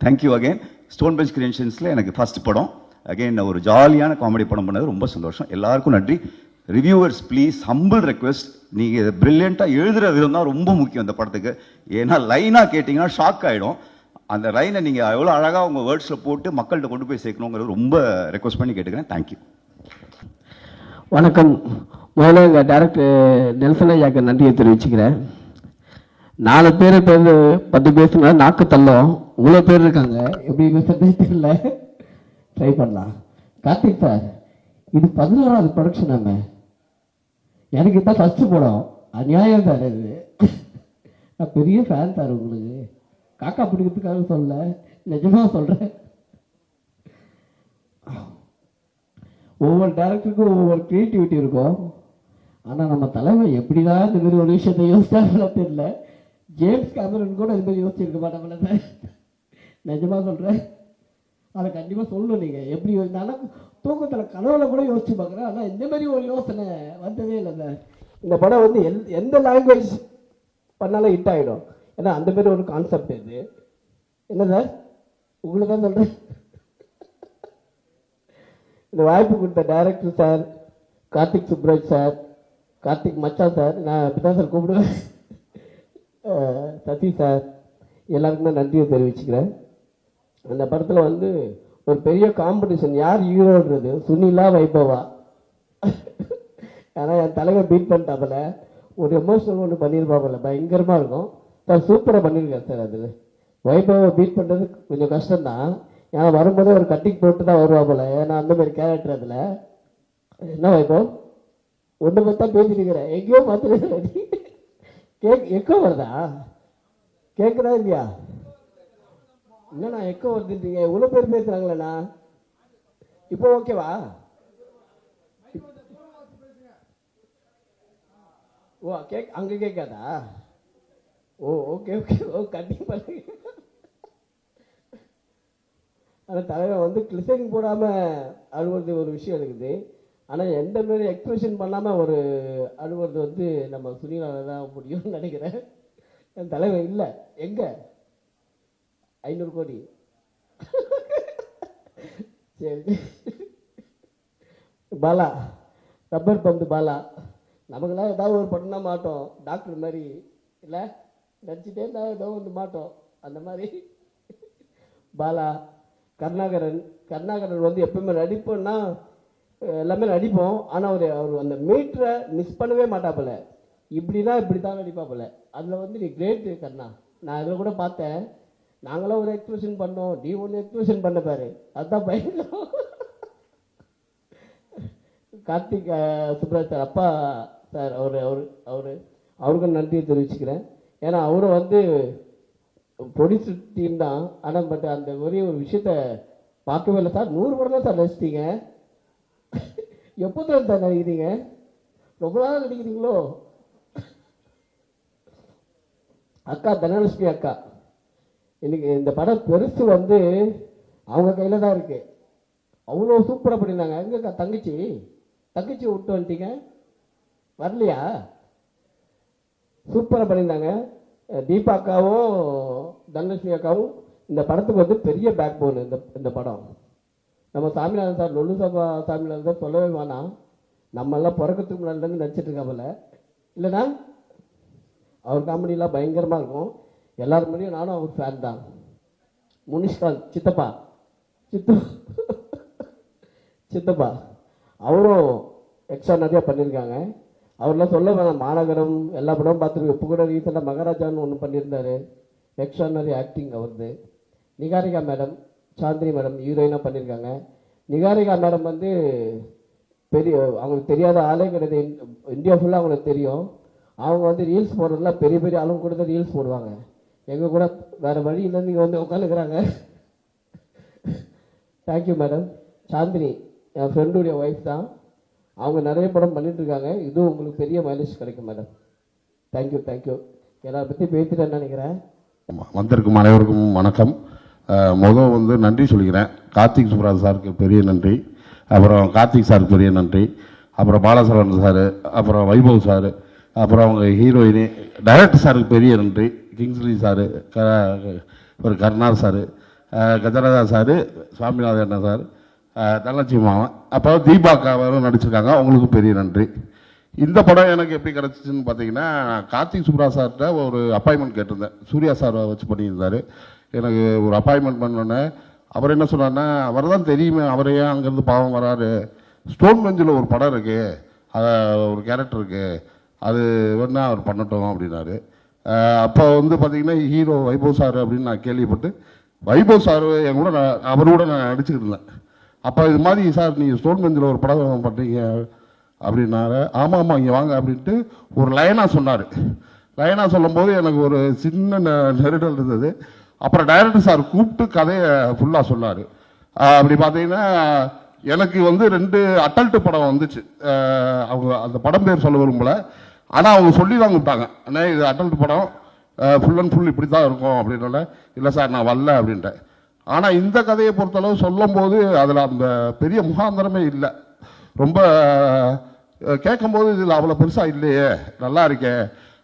thank you again. Stone Bench கிரியேஷன்ஸில் எனக்கு ஃபர்ஸ்ட் படம். அகைன் ஒரு ஜாலியான காமெடி படம் பண்ணது ரொம்ப சந்தோஷம். எல்லாருக்கும் நன்றி. ரிவ்யூவர்ஸ் ப்ளீஸ், ஹம்பிள் ரெக்வெஸ்ட், நீங்கள் ப்ரில்லியண்ட்டாக எழுதுகிற விதம் தான் ரொம்ப முக்கியம் இந்த படத்துக்கு. ஏன்னா லைனாக கேட்டிங்கன்னா ஷாக் ஆகிடும். அந்த லைனை நீங்கள் எவ்வளோ அழகாக உங்கள் வேர்ட்ஸில் போட்டு மக்கள்கிட்ட கொண்டு போய் சேர்க்கணுங்கிறது ரொம்ப ரெக்வஸ்ட் பண்ணி கேட்டுக்கிறேன். தேங்க்யூ. வணக்கம். முதல்ல எங்கள் டேரக்டர் நெல்சன் ஐயாக்கு நன்றியை தெரிவிச்சுக்கிறேன். 4 பேர் 10 பேசுனா நாக்கு தள்ளோம். இவ்வளோ பேர் இருக்காங்க, எப்படி பேசுறதே தெரியல. ட்ரை பண்ணலாம். கார்த்திக் சார், இது 11வது ப்ரொடக்ஷன். நம்ம எனக்கு தான் ஃபஸ்ட்டு படம். அநியாயம் சார் இது. நான் பெரிய ஃபேன் சார் உங்களுக்கு. காக்கா பிடிக்கிறதுக்காக சொல்ல, நிஜமாக சொல்கிறேன். ஒவ்வொரு டேரக்டருக்கும் ஒவ்வொரு க்ரியேட்டிவிட்டி இருக்கும். ஆனால் நம்ம தலைமை எப்படி தான் இந்த மாதிரி ஒரு விஷயத்தை யோசிச்சாங்களோ தெரியல. ஜேம்ஸ் கேமரன் கூட இது மாதிரி யோசிச்சிருக்க மாட்டாங்களே சார். நிஜமாக சொல்கிறேன். அதை கண்டிப்பாக சொல்லணும். நீங்கள் எப்படி யோசிச்சாலும் தூக்கத்தில் கனவுல கூட யோசிச்சு பார்க்குறேன். ஆனால் இந்த மாதிரி ஒரு யோசனை வந்ததே இல்லை சார். இந்த படம் வந்து எந்த லாங்குவேஜ் பண்ணாலும் ஹிட் ஆகிடும். ஏன்னா அந்த மாதிரி ஒரு கான்செப்ட் இது. என்ன சார், உங்களுக்கு தான் சொல்கிறேன். இந்த வாய்ப்பு கொடுத்த director sir, Karthik Subbaraj sir, Karthik மச்சான் சார், நான் அப்படி தான் சார் கூப்பிடுவேன், சசி சார், எல்லாருக்குமே நன்றியை தெரிவிச்சுக்கிறேன். அந்த படத்தில் வந்து ஒரு பெரிய காம்படிஷன், யார் ஹீரோன்றது, சுனிலா வைபவா. ஏன்னா என் தலைவர் பீட் பண்ணிட்டாப்புல, ஒரு எமோஷனல் ஒன்று பண்ணியிருப்பாப்புல, பயங்கரமாக இருக்கும் சார். சூப்பராக பண்ணியிருக்கேன் சார். அது வைபவை பீட் பண்ணுறது கொஞ்சம் கஷ்டம்தான். ஏன்னா வரும்போதே ஒரு கட்டிங் போட்டு தான் வருவாப்புல. ஏன்னா அந்த மாதிரி கேரக்டர் அதில். என்ன வைபவ் ஒன்று பற்றி தான் பேசிட்டுருக்கிறேன், எங்கேயோ பார்த்துட்டு எக்கோ வருதா? கேட்குறா இல்லையா? என்னண்ணா எக்கோ வருதுட்டீங்க? இவ்வளோ பேர் பேசுகிறாங்களேண்ணா. இப்போ ஓகேவா? ஓ அங்கே கேட்காதா? ஓ ஓகே ஓகே. ஓ கண்டிப்பாக. ஆனால் தலைவர் வந்து கிளிசரிங் போடாமல் அழுவுறது ஒரு விஷயம் இருக்குது. ஆனால் எந்த மாரி எக்ஸ்பிரஷன் பண்ணாமல் ஒரு அழுவுறது வந்து நம்ம சுனிலால தான் முடியும்னு நினைக்கிறேன். என் தலைவர் இல்லை. எங்கே 500 கோடி? சரி. பாலா, ரப்பர் பந்து பாலா, நமக்கெல்லாம் ஏதாவது ஒரு படம்னா மாட்டோம். டாக்டர் மாதிரி இல்லை, நடிச்சுட்டே இருந்தால் ஏதோ வந்து மாட்டோம். அந்த மாதிரி பாலா, கருணாகரன் வந்து எப்பவுமே நடிப்போம்னா எல்லாமே நடிப்போம். ஆனால் அவர் அந்த மீட்டரை மிஸ் பண்ணவே மாட்டாப்புல. இப்படின்னா இப்படி தான் நடிப்பாப்புல. அதில் வந்து நீ கிரேட்டு கண்ணா. நான் அதில் கூட பார்த்தேன். நாங்களாம் ஒரு எக்ஸ்பிரஷன் பண்ணோம், நீ ஒன்று எக்ஸ்பிரஷன் பண்ண பாரு, அதுதான் பயங்கரம். கார்த்திக் சுப்ராஜ் சார், அப்பா சார், அவருக்கும் நன்றியை தெரிவிச்சுக்கிறேன். ஏன்னா அவரும் வந்து ப்ரொடியூசர் டீம் தான். ஆனால் பட் அந்த ஒரே ஒரு விஷயத்த பார்க்கவே இல்லை சார். 100 படம் தான் சார் நடிச்சிட்டீங்க. எப்போ தான் சார் நடிக்கிறீங்க? ரொம்ப நாள் நடிக்கிறீங்களோ? அக்கா தனலட்சுமி அக்கா, இன்னைக்கு இந்த படம் பெருசு வந்து அவங்க கையில் தான் இருக்குது. அவ்வளோ சூப்பராக பண்ணியிருந்தாங்க. எங்கக்கா தங்கச்சி விட்டு வந்துட்டீங்க, வரலையா? சூப்பராக பண்ணியிருந்தாங்க. தீபா அக்காவும் தனலட்சுமி அக்காவும் இந்த படத்துக்கு வந்து பெரிய பேக் போன். இந்த படம் நம்ம சாமிநாதன் சார், லொல்லு சபா சாமிநாதன் சார் சொல்லவே வேணாம். நம்மெல்லாம் பிறக்கிறதுக்கு முன்னாடிலேருந்து நடிச்சிட்டு இருக்காப்புல. இல்லைனா அவர் காமெடியெலாம் பயங்கரமாக இருக்கும். எல்லாரும் முன்னாடியும் நானும் அவர் ஃபேன் தான். முனிஷ்காந்த் சித்தப்பா அவரும் எக்ஸ்ட்ரா நிறையா பண்ணியிருக்காங்க. அவர்லாம் சொல்ல வேணாம், மாநகரம் எல்லா படமும் பார்த்துருக்கோம். இப்போ கூட ரீசெண்டாக மகாராஜான்னு ஒன்று பண்ணியிருந்தாரு, எக்ஸ்ட்ரானரி ஆக்டிங் அவரது. நிகாரிகா மேடம், சாந்தினி மேடம் ஹீரோயினாக பண்ணியிருக்காங்க. நிகாரிகா மேடம் வந்து பெரிய, அவங்களுக்கு தெரியாத ஆளே கிடையாது, இந்தியா ஃபுல்லாக அவங்களுக்கு தெரியும். அவங்க வந்து ரீல்ஸ் போடுறதுலாம் பெரிய பெரிய ஆளுங்க கூட தான் ரீல்ஸ் போடுவாங்க. எங்கள் கூட வேறு வழி இல்லைன்னு இங்கே வந்து உட்காந்துக்கிறாங்க. Thank you madam. சாந்தினி என் ஃப்ரெண்டுடைய ஒய்ஃப் தான், அவங்க நிறைய படம் பண்ணிட்டு இருக்காங்க. இதுவும் உங்களுக்கு பெரிய மைலேஜ் கிடைக்கும் மேடம். Thank you thank you. எல்லாரை பற்றி பேசிட்டேன்னு நினைக்கிறேன். வந்திருக்கும் அனைவருக்கும் வணக்கம். முதல் வந்து நன்றி சொல்லிக்கிறேன். கார்த்திக் சுப்ராஜ் சாருக்கு பெரிய நன்றி, அப்புறம் கார்த்திக் சாருக்கு பெரிய நன்றி, அப்புறம் பாலசரவணன் சார், அப்புறம் வைபவ் சார், அப்புறம் அவங்க ஹீரோயினி டைரக்டர் சாருக்கு பெரிய நன்றி, கிங்ஸ்லி சார், ஒரு கருணார் sir, Gajaraja sir, Swaminathan sir, Dhanalakshmi மாவன், அப்புறம் தீபாக்கா அவரும் நடிச்சிருக்காங்க, அவங்களுக்கும் பெரிய நன்றி. இந்த படம் எனக்கு எப்படி கிடச்சிச்சின்னு பார்த்தீங்கன்னா, கார்த்திக் சுப்ராஜ் சார்கிட்ட ஒரு அப்பாயின்மெண்ட் கேட்டிருந்தேன். சூர்யா சாரை வச்சு பண்ணியிருந்தார். எனக்கு ஒரு அப்பாயின்மெண்ட் பண்ணோன்னே அவர் என்ன சொன்னார்னா, அவர் தான் தெரியுமே, அவரே அங்கேருந்து பாவம் வராரு, ஸ்டோன் பெஞ்சில் ஒரு படம் இருக்குது, அதை ஒரு கேரக்டர் இருக்குது, அது வேணா அவர் பண்ணட்டும் அப்படின்னாரு. அப்போ வந்து பார்த்தீங்கன்னா ஹீரோ வைபவ் சார் அப்படின்னு நான் கேள்விப்பட்டு, வைபவ் சார் என் கூட அவரோட நான் நடிச்சுக்கிட்டு இருந்தேன். அப்போ இது மாதிரி சார் நீங்கள் ஸ்டோன் பெஞ்சில் ஒரு படம் பண்ணுறீங்க அப்படின்னாரு. ஆமாம் ஆமாம் இங்கே வாங்க அப்படின்ட்டு ஒரு லைனாக சொன்னார். லைனாக சொல்லும்போது எனக்கு ஒரு சின்ன நெருடல் இருந்தது. அப்புறம் டைரக்டர் சார் கூப்பிட்டு கதையை ஃபுல்லாக சொன்னார். அப்படி பார்த்தீங்கன்னா எனக்கு வந்து 2 அட்டல்ட்டு படம் வந்துச்சு. அவங்க அந்த படம் பேர் சொல்ல விரும்பல, ஆனால் அவங்க சொல்லி தான் கூப்பிட்டாங்க, அண்ணே இது அட்டல்ட்டு படம், ஃபுல் அண்ட் ஃபுல் இப்படி தான் இருக்கும் அப்படின்னால, இல்லை சார் நான் வரல அப்படின்ட்டேன். ஆனால் இந்த கதையை பொறுத்தளவு சொல்லும்போது அதில் அந்த பெரிய முகாந்திரமே இல்லை. ரொம்ப கேட்கும்போது இதில் அவ்வளோ பெருசாக இல்லையே, நல்லா இருக்கே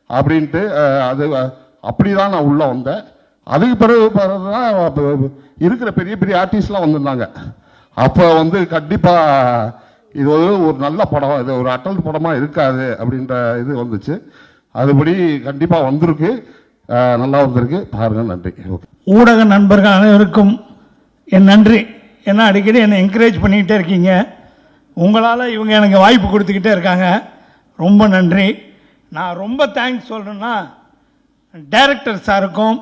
அப்படின்ட்டு அது அப்படி தான் நான் உள்ளே வந்தேன். அதுக்கு பிறகு தான் இருக்கிற பெரிய பெரிய ஆர்டிஸ்ட்லாம் வந்திருந்தாங்க. அப்போ வந்து கண்டிப்பாக இது ஒரு நல்ல படம், இது ஒரு அட்டல் படமாக இருக்காது அப்படின்ற இது வந்துச்சு. அதுபடி கண்டிப்பாக வந்திருக்கு, நல்லா வந்திருக்கு, பாருங்கள். நன்றி. ஓகே. ஊடக நண்பர்கள் அனைவருக்கும் என் நன்றி. ஏன்னா அடிக்கடி என்னை என்கரேஜ் பண்ணிக்கிட்டே இருக்கீங்க. உங்களால் இவங்க எனக்கு வாய்ப்பு கொடுத்துக்கிட்டே இருக்காங்க. ரொம்ப நன்றி. நான் ரொம்ப தேங்க்ஸ் சொல்கிறேன்னா, டைரக்டர் சாருக்கும்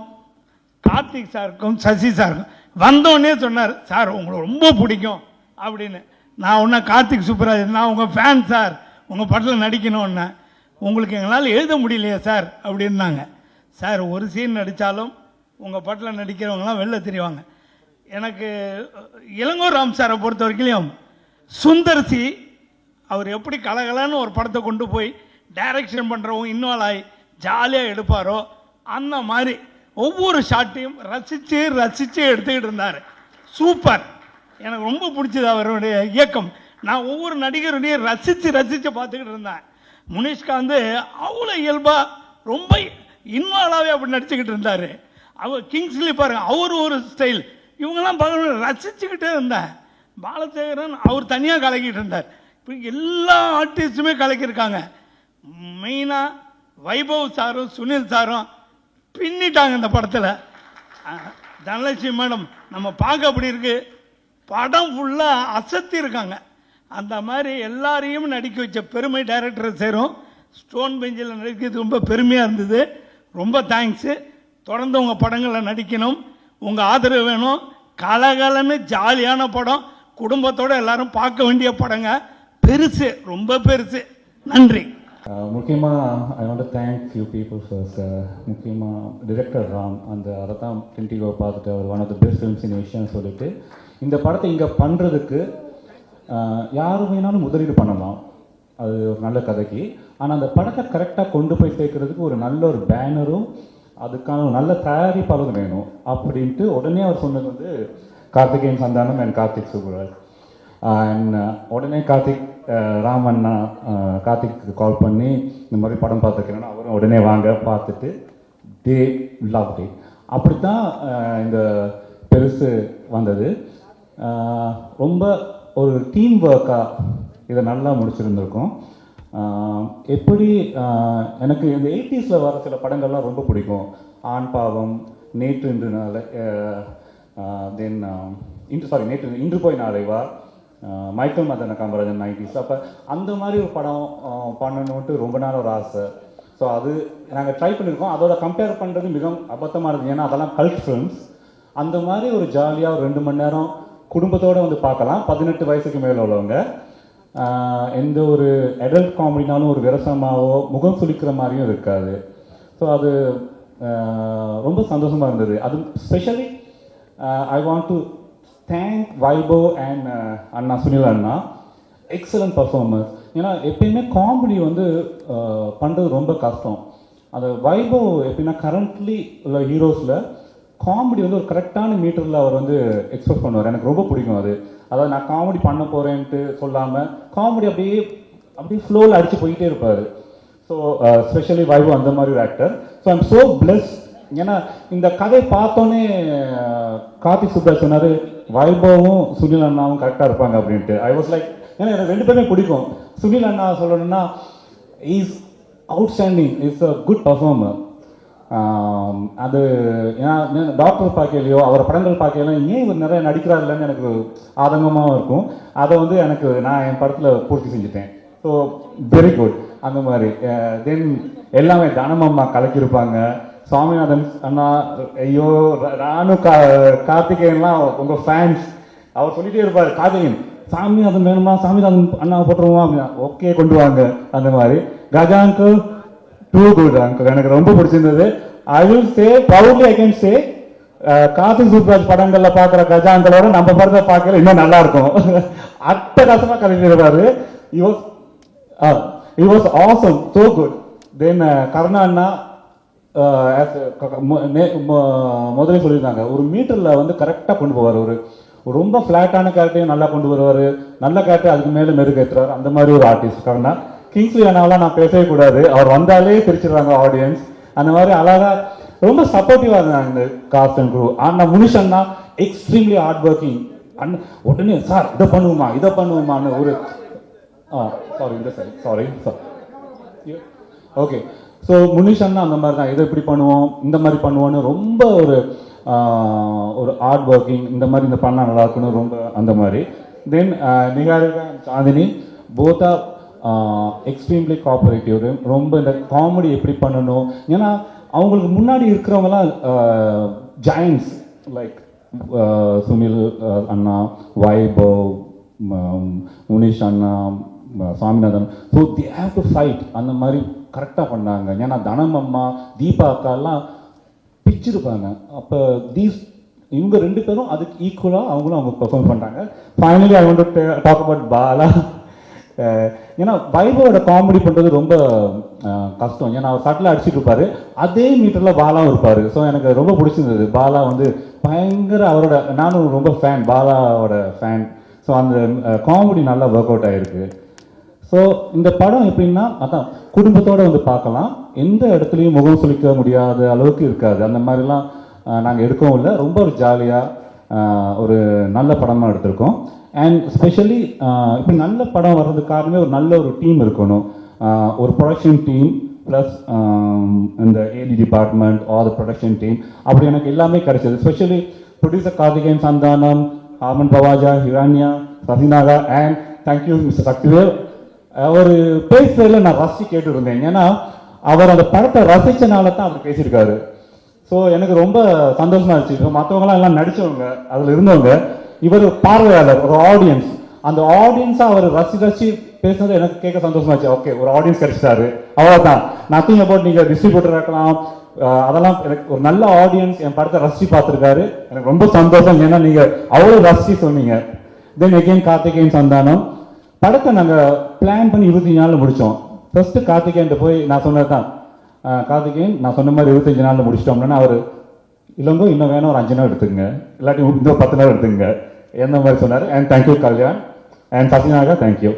கார்த்திக் சாருக்கும் சசி சாருக்கும். வந்தோடனே சொன்னார், சார் உங்களை ரொம்ப பிடிக்கும் அப்படின்னு. நான் ஒன்றா கார்த்திக் சூப்பராஜ், நான் உங்கள் ஃபேன் சார், உங்கள் படத்தில் நடிக்கணும்னா. உங்களுக்கு எங்களால் எழுத முடியலையே சார் அப்படின்னாங்க. சார் ஒரு சீன் நடித்தாலும் உங்கள் படத்தில் நடிக்கிறவங்களாம் வெளில தெரிவாங்க. எனக்கு இளங்கோ ராம் சாரை பொறுத்த வரைக்கும் சுந்தர்சி அவர் எப்படி கலகலன்னு ஒரு படத்தை கொண்டு போய் டைரக்ஷன் பண்ணுறவங்க இன்வால்வ் ஆகி ஜாலியாக எடுப்பாரோ, அந்த மாதிரி ஒவ்வொரு ஷாட்டையும் ரசித்து ரசித்து எடுத்துக்கிட்டு இருந்தார். சூப்பர். எனக்கு ரொம்ப பிடிச்சது அவருடைய இயக்கம். நான் ஒவ்வொரு நடிகருடையும் ரசித்து ரசித்து பார்த்துக்கிட்டு இருந்தேன். முனிஷ்காந்த் அவ்வளோ இயல்பாக ரொம்ப இன்வால்வாகவே அப்படி நடிச்சுக்கிட்டு இருந்தார். அவர் கிங்ஸ்லி பாருங்க, அவர் ஒரு ஸ்டைல், இவங்கெல்லாம் பார்க்க ரசிச்சுக்கிட்டே இருந்தேன். பாலசேகரன் அவர் தனியாக கலக்கிட்டு இருந்தார். இப்போ எல்லா ஆர்டிஸ்ட்டுமே கலக்கியிருக்காங்க. மெயினாக வைபவ் சாரும் சுனில் சாரும் பின்னிட்டாங்க இந்த படத்தில். தனலட்சுமி மேடம் நம்ம பார்க்க அப்படி இருக்கு, படம் ஃபுல்லாக அசத்தி இருக்காங்க. அந்த மாதிரி எல்லாரையும் நடிக்க வச்ச பெருமை டைரக்டர் சேரும். ஸ்டோன் பெஞ்சில் நடிக்கிறது ரொம்ப பெருமையாக இருந்தது. ரொம்ப தேங்க்ஸு. தொடர்ந்து உங்கள் படங்களில் நடிக்கணும், உங்கள் ஆதரவு வேணும். கலகலன்னு ஜாலியான படம், குடும்பத்தோடு எல்லாரும் பார்க்க வேண்டிய படங்க. பெருசு, ரொம்ப பெருசு. நன்றி. முக்கியமாக I want to thank few people first. முக்கியமாக டிரெக்டர் ராம், அந்த அதை தான் பிரிண்டிகோ பார்த்துட்டு அவர் one of the best films இந்த விஷயம் சொல்லிட்டு, இந்த படத்தை இங்கே பண்ணுறதுக்கு யார் வேணாலும் முதலீடு பண்ணலாம், அது ஒரு நல்ல கதைக்கு. ஆனால் அந்த படத்தை கரெக்டாக கொண்டு போய் சேர்க்கறதுக்கு ஒரு நல்ல ஒரு பேனரும் அதுக்கான ஒரு நல்ல தயாரிப்பாளரும் வேணும் அப்படின்ட்டு உடனே அவர் சொன்னது வந்து கார்த்திகேயன் சந்தானம் அண்ட் கார்த்திக் சுப்ராஜ். அண்ட் உடனே கார்த்திக் ராமண்ணா கார்த்திக்கு கால் பண்ணி இந்த மாதிரி படம் பார்த்துக்கிறேன்னா அவரும் உடனே வாங்க பார்த்துட்டு தே லவ் டே. அப்படி தான் இந்த பெருசு வந்தது. ரொம்ப ஒரு டீம் ஒர்க்காக இதை நல்லா முடிச்சிருந்துருக்கோம். எப்படி எனக்கு இந்த 80s வர சில படங்கள்லாம் ரொம்ப பிடிக்கும். ஆண் பாவம், நேற்று இன்று நாளை, தென் இன்று போய் நாளை வா, மைக்கேல் மதன காமராஜன் 90s. அப்போ அந்த மாதிரி ஒரு படம் பண்ணணுன்ட்டு ரொம்ப நாள் ஒரு ஆசை. ஸோ அது நாங்கள் ட்ரை பண்ணியிருக்கோம். அதோட கம்பேர் பண்ணுறது மிகவும் அபத்தமாக இருக்குது. ஏன்னா அதெல்லாம் கல்ட் ஃபிலிம்ஸ். அந்த மாதிரி ஒரு ஜாலியாக ஒரு 2 மணி நேரம் குடும்பத்தோடு வந்து பார்க்கலாம். 18 வயசுக்கு மேலே உள்ளவங்க. எந்த ஒரு அடல்ட் காமெடினாலும் ஒரு விரசமாவோ முகம் சுளிக்கிற மாதிரியும் இருக்காது. ஸோ அது ரொம்ப சந்தோஷமாக இருந்தது. அது specially I want to thank Vaibhav and Anna Sunil Anna. Excellent performance. ஏன்னா எப்பயுமே காமெடி வந்து பண்ணுறது ரொம்ப கஷ்டம். அந்த வைபவ் எப்படின்னா கரண்ட்லி உள்ள ஹீரோஸில் காமெடி வந்து ஒரு கரெக்டான மீட்டரில் அவர் வந்து எக்ஸ்பிரஸ் பண்ணுவார். எனக்கு ரொம்ப பிடிக்கும் அது. அதாவது நான் காமெடி பண்ண போகிறேன்ட்டு சொல்லாமல் காமெடி அப்படியே ஃப்ளோவில் அடித்து போயிட்டே இருப்பார். ஸோ ஸ்பெஷலி வைபவ் அந்த மாதிரி ஒரு actor. So I'm so plus. ஏன்னா இந்த கதை பார்த்தோன்னே கார்த்திக் சுப்ராஜ் சொன்னார் வைபவும் சுனில் அண்ணாவும் கரெக்டாக இருப்பாங்க அப்படின்ட்டு. ஐ வாஸ் லைக், ஏன்னா எனக்கு 2 பேருமே பிடிக்கும். சுனில் அண்ணா சொல்லணும்னா is outstanding, is a good performer. அது ஏன்னா டாக்டர் பார்க்கலையோ அவரை படங்கள் பார்க்கலாம் ஏன் இவர் நிறைய நடிக்கிறாருலன்னு எனக்கு ஆதங்கமாகவும் இருக்கும். அதை வந்து நான் என் படத்தில் பூர்த்தி செஞ்சுட்டேன். So very good. அந்த மாதிரி தென் எல்லாமே தனமம்மா கலக்கியிருப்பாங்க. சுவாமிநாதன் அண்ணா, ஐயோ நானும் கார்த்திகேயன்லாம் உங்கள் ஃபேன்ஸ். அவர் சொல்லிகிட்டே இருப்பார், கார்த்திகேயன் சாமிநாதன் வேணுமா, சாமிநாதன் அண்ணா போட்டுருவோம் அப்படின்னா ஓகே கொண்டு வாங்க. அந்த மாதிரி Gaja uncle too good uncle, எனக்கு ரொம்ப பிடிச்சிருந்தது. I will say proudly I can say Karthik Subbaraj படங்கள்ல பார்க்குற கஜா அங்கிளோட நம்ம படத்தை பார்க்கல இன்னும் நல்லா இருக்கும். அட்டகாசமாக கலைஞர்வாரு. He was awesome, so good. Then Karuna அண்ணா முதலே சொல்லியிருந்தாங்க, ஒரு மீட்டரில் வந்து கரெக்டாக கொண்டு போவார். ஒரு ரொம்ப ஃப்ளாட்டான கேரக்டரையும் நல்லா கொண்டு வருவார், நல்ல கேரக்டர் அதுக்கு மேலே மெருகேற்றுவார். அந்த மாதிரி ஒரு ஆர்டிஸ்ட் கருணா. கிங்ஸ்லி அண்ணாவெல்லாம் நான் பேசவே கூடாது, அவர் வந்தாலே பிரிச்சிடுறாங்க ஆடியன்ஸ். அந்த மாதிரி அழகாக ரொம்ப சப்போர்ட்டிவாக இருந்தாங்க இந்த காஸ்ட் அண்ட் குரூ. ஆனால் முனிஷ் அண்ணா எக்ஸ்ட்ரீம்லி ஹார்ட் ஒர்க்கிங். உடனே சார் இதை பண்ணுவோமான்னு ஒரு சாரி இந்த side sorry sir okay. So Munish அண்ணா அந்த மாதிரி தான், இதை இப்படி பண்ணுவோம் இந்த மாதிரி பண்ணுவோன்னு ரொம்ப ஒரு ஹார்ட் ஒர்க்கிங். இந்த மாதிரி இந்த பண்ணால் நல்லா இருக்குன்னு ரொம்ப அந்த மாதிரி. Then Niharika Chandini both are extremely cooperative. ரொம்ப இந்த காமெடி எப்படி பண்ணணும், ஏன்னா அவங்களுக்கு முன்னாடி இருக்கிறவங்கலாம் ஜாயின்ஸ் லைக் சுனில் அண்ணா, வைபவ், முனிஷ் அண்ணா, Swaminathan. So they have to fight. அந்த மாதிரி கரெக்டாக பண்ணாங்க. ஏன்னா தனம் அம்மா, தீபா அக்காலாம் பிச்சிருப்பாங்க. அப்போ இவங்க 2 பேரும் அதுக்கு ஈக்குவலாக அவங்க பெர்ஃபார்ம் பண்ணுறாங்க. Finally I want to talk about Bala. ஏன்னா வைபவோட காமெடி பண்ணுறது ரொம்ப கஷ்டம். ஏன்னா அவர் சட்டில் அடிச்சுட்டு இருப்பார், அதே மீட்டரில் பாலாவும் இருப்பார். ஸோ எனக்கு ரொம்ப பிடிச்சிருந்தது. பாலா வந்து பயங்கர அவரோட, நானும் ரொம்ப ஃபேன், பாலாவோட ஃபேன். ஸோ அந்த காமெடி நல்லா ஒர்க் அவுட் ஆகிருக்கு. ஸோ இந்த படம் எப்படின்னா அதான் குடும்பத்தோடு வந்து பார்க்கலாம். எந்த இடத்துலையும் முகம் சுளிக்க முடியாத அளவுக்கு இருக்காது. அந்த மாதிரிலாம் நாங்கள் எடுக்கவும் இல்லை. ரொம்ப ஒரு ஜாலியாக ஒரு நல்ல படமாக எடுத்திருக்கோம். அண்ட் ஸ்பெஷலி இப்படி நல்ல படம் வர்றதுக்கு காரணமே ஒரு நல்ல ஒரு டீம் இருக்கணும். ஒரு ப்ரொடக்ஷன் டீம் ப்ளஸ் இந்த AD department are the production team, அப்படி எனக்கு எல்லாமே கிடைச்சது. Specially producer Karthikeyan Santhanam, Aman Bawaja, Hiranya, Sasinaga and thank you mister Sakthivel. அவர் பேசுறதுல நான் ரசித்து கேட்டு இருந்தேன். ஏன்னா அவர் அந்த படத்தை ரசித்தனால தான் அவர் பேசியிருக்காரு. ஸோ எனக்கு ரொம்ப சந்தோஷமா இருந்துச்சு. மற்றவங்களாம் எல்லாம் நடித்தவங்க, அதில் இருந்தவங்க, இவர் பார்வையாளர், ஒரு ஆடியன்ஸ். அந்த ஆடியன்ஸாக அவர் ரசித்து பேசுனது எனக்கு கேட்க சந்தோஷமாச்சு. ஓகே, ஒரு ஆடியன்ஸ் கிடைச்சிட்டாரு, அவ்வளோதான். நத்திங் அபவுட் நீங்கள் டிஸ்ட்ரிபியூட்டர் இருக்கலாம், அதெல்லாம் எனக்கு ஒரு நல்ல ஆடியன்ஸ் என் படத்தை ரசித்து பார்த்துருக்காரு. எனக்கு ரொம்ப சந்தோஷம். ஏன்னா நீங்கள் அவ்வளோ ரசித்து சொன்னீங்க. தென் எகெயின் கார்த்திகேயன் சந்தானம் படத்தை நாங்கள் பிளான் பண்ணி 24 நாளில் முடித்தோம். ஃபர்ஸ்ட்டு கார்த்திகேயன் போய் நான் சொன்னது தான், கார்த்திகேயன் நான் சொன்ன மாதிரி 25 நாளில் முடிச்சிட்டோம்னா அவர் இல்லைங்கோ இன்னும் வேணும் ஒரு 5 நாள் எடுத்துங்க, இல்லாட்டி இன்னும் 10 நாள் எடுத்துங்க எந்த மாதிரி சொன்னார். And thank you Kalyan and Sasinaga, thank you.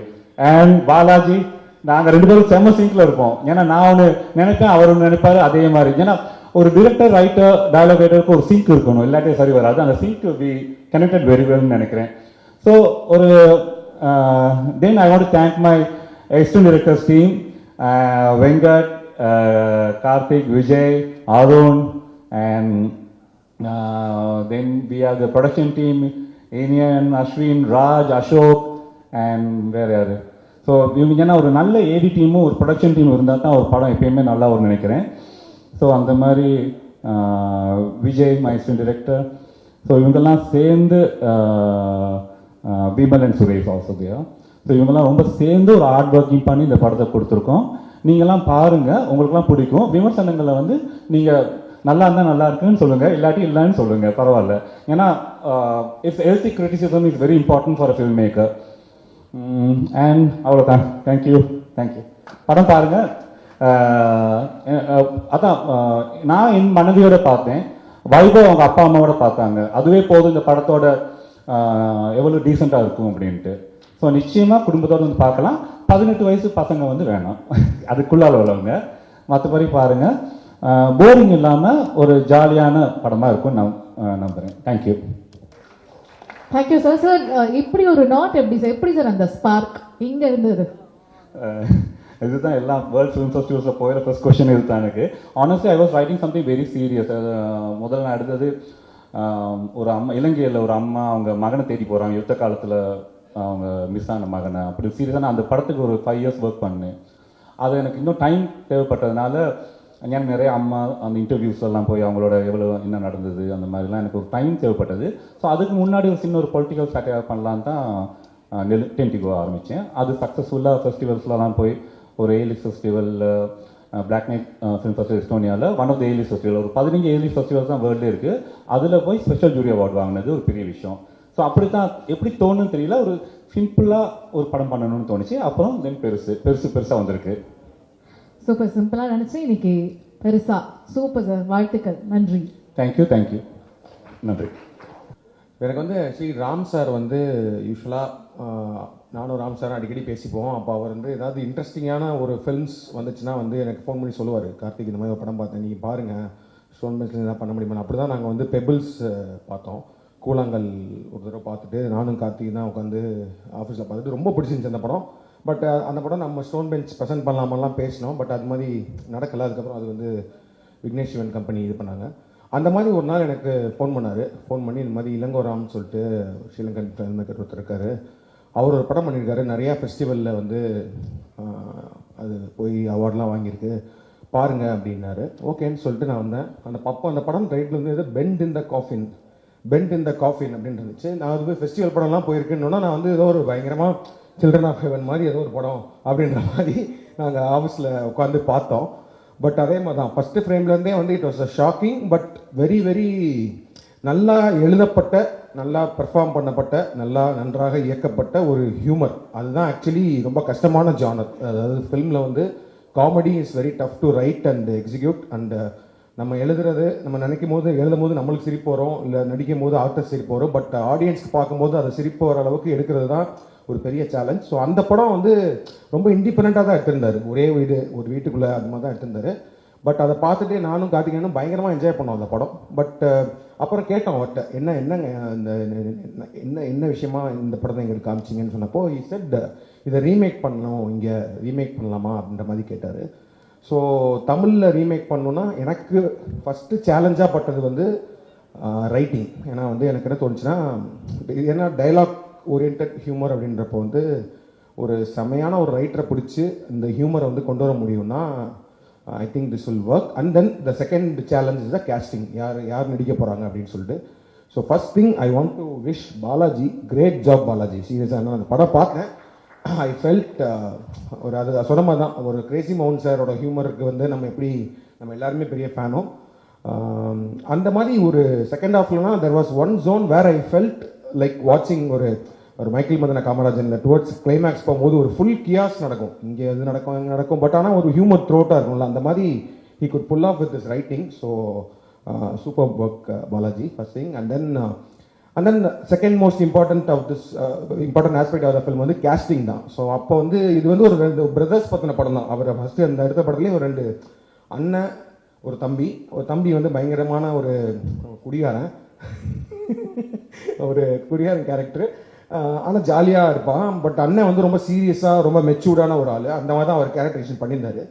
And Balaji, நாங்கள் 2 பேரும் செம்ம சிங்கில் இருப்போம். ஏன்னா நான் ஒன்று நினைப்பேன், அவர் ஒன்று நினைப்பாரு, அதே மாதிரி. ஏன்னா ஒரு டிரெக்டர், ரைட்டர், டயலாக் ரைட்டருக்கு ஒரு சிங்க் இருக்கணும், இல்லாட்டி சரி வராது. அந்த சிங்க் பி கனெக்டட் வெரி வெல்னு நினைக்கிறேன். ஸோ ஒரு then I want to thank my external directors team, Venkat, Karthik, Vijay, Arun, and then we have the production team, Inian, Ashwin, Raj, Ashok, and வேறு யார். ஸோ இவங்க ஏன்னா ஒரு நல்ல ஏடி டீமும் ஒரு ப்ரொடக்ஷன் டீம் இருந்தால் தான் ஒரு படம் எப்பயுமே நல்லா வரும்னு நினைக்கிறேன். ஸோ அந்த மாதிரி Vijay my assistant director, so இவங்கெல்லாம் சேர்ந்து Vimal and Suresh also there. So இவங்கெல்லாம் ரொம்ப சேர்ந்து ஒரு ஹார்ட் ஒர்க்கிங் பண்ணி இந்த படத்தை கொடுத்துருக்கோம். நீங்கள்லாம் பாருங்கள், உங்களுக்குலாம் பிடிக்கும். விமர்சனங்களை வந்து நீங்கள் நல்லா இருந்தால் நல்லா இருக்குன்னு சொல்லுங்கள், இல்லாட்டி இல்லைன்னு சொல்லுங்கள், பரவாயில்ல. ஏன்னா it's healthy criticism is very important for a film maker. And அவ்வளோதான். தேங்க்யூ. படம் பாருங்கள். அதான் நான் என் மனைவியோட பார்த்தேன், வைபவ் அவங்க அப்பா அம்மாவோட பார்த்தாங்க. அதுவே போதும் இந்த படத்தோட எவ்வளோ டீசெண்டாக இருக்கும் அப்படின்ட்டு. ஸோ நிச்சயமாக குடும்பத்தோடு வந்து பார்க்கலாம். 18 வயசு பசங்க வந்து வேணாம், அதுக்குள்ளால் உள்ளவங்க. மற்றபடி பாருங்கள், போரிங் இல்லாமல் ஒரு ஜாலியான படமாக இருக்கும்னு நான் நம்புகிறேன். தேங்க்யூ. Thank you sir. சார் இப்படி ஒரு நாட் எப்படி சார், எப்படி சார் அந்த ஸ்பார்க் இங்கே இருந்தது? இதுதான் எல்லாம் வேர்ல்ட் ஃபிலிம் ஃபெஸ்டிவல்ஸில் போகிற ஃபர்ஸ்ட் கொஸ்டின் இதுதான் எனக்கு. Honestly I was writing something very serious. முதல்ல நான் எடுத்தது ஒரு அம்மா, இலங்கையில் ஒரு அம்மா அவங்க மகனை தேடி போகிறாங்க, யுத்த காலத்தில் அவங்க மிஸ் ஆன மகனை. அப்படி சீரியஸாக அந்த படத்துக்கு ஒரு 5 years ஒர்க் பண்ணேன். அது எனக்கு இன்னும் டைம் தேவைப்பட்டதுனால எனக்கு நிறைய அம்மா அந்த இன்டர்வியூஸ் எல்லாம் போய் அவங்களோட எவ்வளோ என்ன நடந்தது அந்த மாதிரிலாம் எனக்கு ஒரு டைம் தேவைப்பட்டது. ஸோ அதுக்கு முன்னாடி ஒரு சின்ன ஒரு பொலிட்டிக்கல் சட்டையாக பண்ணலான்னு தான் டென்டிகோ ஆரம்பித்தேன். அது சக்ஸஸ்ஃபுல்லாக ஃபெஸ்டிவல்ஸ்லாம் போய் ஒரு A list festival, Black Nights Film Festival எஸ்டோனியாவில் one of the A list festival, ஒரு 15 ஏலிஸ் ஃபெஸ்டிவல்ஸ் தான் வேர்ல்டே இருக்குது. அதில் போய் ஸ்பெஷல் ஜூரி அவார்டு வாங்கினது ஒரு பெரிய விஷயம். ஸோ அப்படி தான் எப்படி தோணுன்னு தெரியல, ஒரு சிம்பிளாக ஒரு படம் பண்ணணும்னு தோணுச்சு. அப்புறம் தென் பெருசாக வந்திருக்கு. சூப்பர், சிம்பிளாக நினச்சி இன்னைக்கு பெருசா. சூப்பர் சார், வாழ்த்துக்கள், நன்றி. தேங்க்யூ. நன்றி. எனக்கு வந்து ஸ்ரீ ராம் சார் வந்து யூஸ்வலாக நானும் ராம் சார் அடிக்கடி பேசிப்போம். அப்போ அவர் வந்து ஏதாவது இன்ட்ரெஸ்டிங்கான ஒரு ஃபில்ம்ஸ் வந்துச்சுன்னா வந்து எனக்கு ஃபோன் பண்ணி சொல்லுவார், கார்த்திக் இந்த மாதிரி ஒரு படம் பார்த்தேன், நீங்கள் பாருங்கள், ஸ்டோன் பென்சில் எதாவது பண்ண முடியுமா. அப்படி தான் நாங்கள் வந்து பெபிள்ஸ் பார்த்தோம், கூழாங்கல் ஒரு தடவை பார்த்துட்டு நானும் கார்த்திக் தான் உட்காந்து ஆஃபீஸில் பார்த்துட்டு ரொம்ப பிடிச்சிருந்துச்சு அந்த படம். பட் அந்த படம் நம்ம ஸ்டோன் பெஞ்ச் ப்ரெசென்ட் பண்ணலாமெல்லாம் பேசினோம், பட் அது மாதிரி நடக்கலை. அதுக்கப்புறம் அது வந்து விக்னேஷ் சிவன் கம்பெனி இது பண்ணாங்க. அந்த மாதிரி ஒரு நாள் எனக்கு ஃபோன் பண்ணி இந்த மாதிரி இளங்கோராம்னு சொல்லிட்டு ஸ்ரீலங்கன் ஃபில்ம் மேக்கர் ஒருத்தர் இருக்கார், அவர் ஒரு படம் பண்ணியிருக்காரு, நிறையா ஃபெஸ்டிவலில் வந்து அது போய் அவார்ட்லாம் வாங்கியிருக்கு, பாருங்கள் அப்படின்னாரு. ஓகேன்னு சொல்லிட்டு நான் வந்தேன். அந்த படம் டைட்டில் வந்து எது பெண்ட் இன் த காஃபின் அப்படின்னு இருந்துச்சு. நான் அது போய் ஃபெஸ்டிவல் படம்லாம் போயிருக்கேன்னா நான் வந்து ஏதோ ஒரு பயங்கரமாக சில்ட்ரன் ஆஃப் ஹெவன் மாதிரி ஏதோ ஒரு படம் அப்படின்ற மாதிரி நாங்கள் ஆஃபீஸில் உட்காந்து பார்த்தோம். பட் அதே மாதிரி தான் ஃபஸ்ட்டு ஃப்ரேம்லேருந்தே வந்து it was a shocking but very very நல்லா எழுதப்பட்ட, நல்லா பெர்ஃபார்ம் பண்ணப்பட்ட, நன்றாக இயக்கப்பட்ட ஒரு ஹியூமர். அதுதான் ஆக்சுவலி ரொம்ப கஷ்டமான ஜானர். அதாவது ஃபில்மில் வந்து comedy is very tough to right and execute. And நம்ம நம்ம நினைக்கும் போது எழுதும் போது நம்மளுக்கு சிரிப்பு வரும், இல்லை நடிக்கும் போது ஆர்டிஸ்ட் சிரிப்பு வரும். பட் ஆடியன்ஸ்க்கு பார்க்கும்போது அதை சிரிப்பு வர அளவுக்கு எடுக்கிறது தான் ஒரு பெரிய சேலஞ்ச். ஸோ அந்த படம் வந்து ரொம்ப இண்டிபெண்ட்டாக தான் எடுத்திருந்தார், ஒரே ஒரு வீட்டுக்குள்ளே அது மாதிரி தான் எடுத்திருந்தார். பட் அதை பார்த்துட்டு நானும் கார்த்திகேயனும் பயங்கரமாக என்ஜாய் பண்ணோம் அந்த படம். பட் அப்புறம் கேட்டோம் அவர்கிட்ட, என்னங்க என்ன விஷயமா இந்த படத்தை எங்களுக்கு காமிச்சிங்கன்னு சொன்னப்போ he said இதை ரீமேக் பண்ணணும், இங்கே ரீமேக் பண்ணலாமா அப்படின்ற மாதிரி கேட்டார். ஸோ தமிழில் ரீமேக் பண்ணணுன்னா எனக்கு ஃபஸ்ட்டு சேலஞ்சாக பட்டது வந்து ரைட்டிங். ஏன்னா வந்து எனக்கு என்ன தோணுச்சுன்னா, ஏன்னா டைலாக் ஓரியன்ட் ஹியூமர் அப்படின்றப்போ வந்து ஒரு செமையான ஒரு ரைட்டரை பிடிச்சி இந்த ஹியூமரை வந்து கொண்டு வர முடியும்னா I think this will work. And then the second challenge is the casting, யார் நடிக்க போகிறாங்க அப்படின்னு சொல்லிட்டு. So first thing I want to wish Balaji, great job Balaji. சீரியஸாக நான் அந்த படம் பார்த்தேன், ஐ ஃபெல்ட் ஒரு அது சொன்ன மாதிரி தான், ஒரு கிரேசி மவுண்ட் சாரோட ஹியூமருக்கு வந்து நம்ம எல்லாருமே பெரிய ஃபேனும். அந்த மாதிரி ஒரு செகண்ட் ஹாஃப்லனா there was one zone where I felt like வாட்சிங் ஒரு மைக்கேல் மதன காமராஜனில் டுவர்ட்ஸ் கிளைமேக்ஸ் போகும்போது ஒரு ஃபுல் கியாஸ் நடக்கும், இங்கே எது நடக்கும் அங்கே நடக்கும், பட் ஆனால் ஒரு ஹியூமர் த்ரோட்டாக இருக்கும்ல, அந்த மாதிரி he could pull off with this writing. So super work Balaji, first thing. And then second most important aspect of the film வந்து கேஸ்டிங் தான். ஸோ அப்போ வந்து இது வந்து ஒரு 2 பிரதர்ஸ் பற்றின படம் தான். அவர் ஃபஸ்ட்டு அந்த எடுத்த படத்துலேயும் ஒரு 2 அண்ணன், ஒரு தம்பி வந்து பயங்கரமான ஒரு குடிகாரன் கேரக்டர், ஆனால் ஜாலியாக இருப்பான். பட் அண்ணன் வந்து ரொம்ப சீரியஸாக ரொம்ப மெச்சூர்டான ஒரு ஆள், அந்த மாதிரி தான் அவர் கேரக்டரைசேஷன் பண்ணியிருந்தாரு.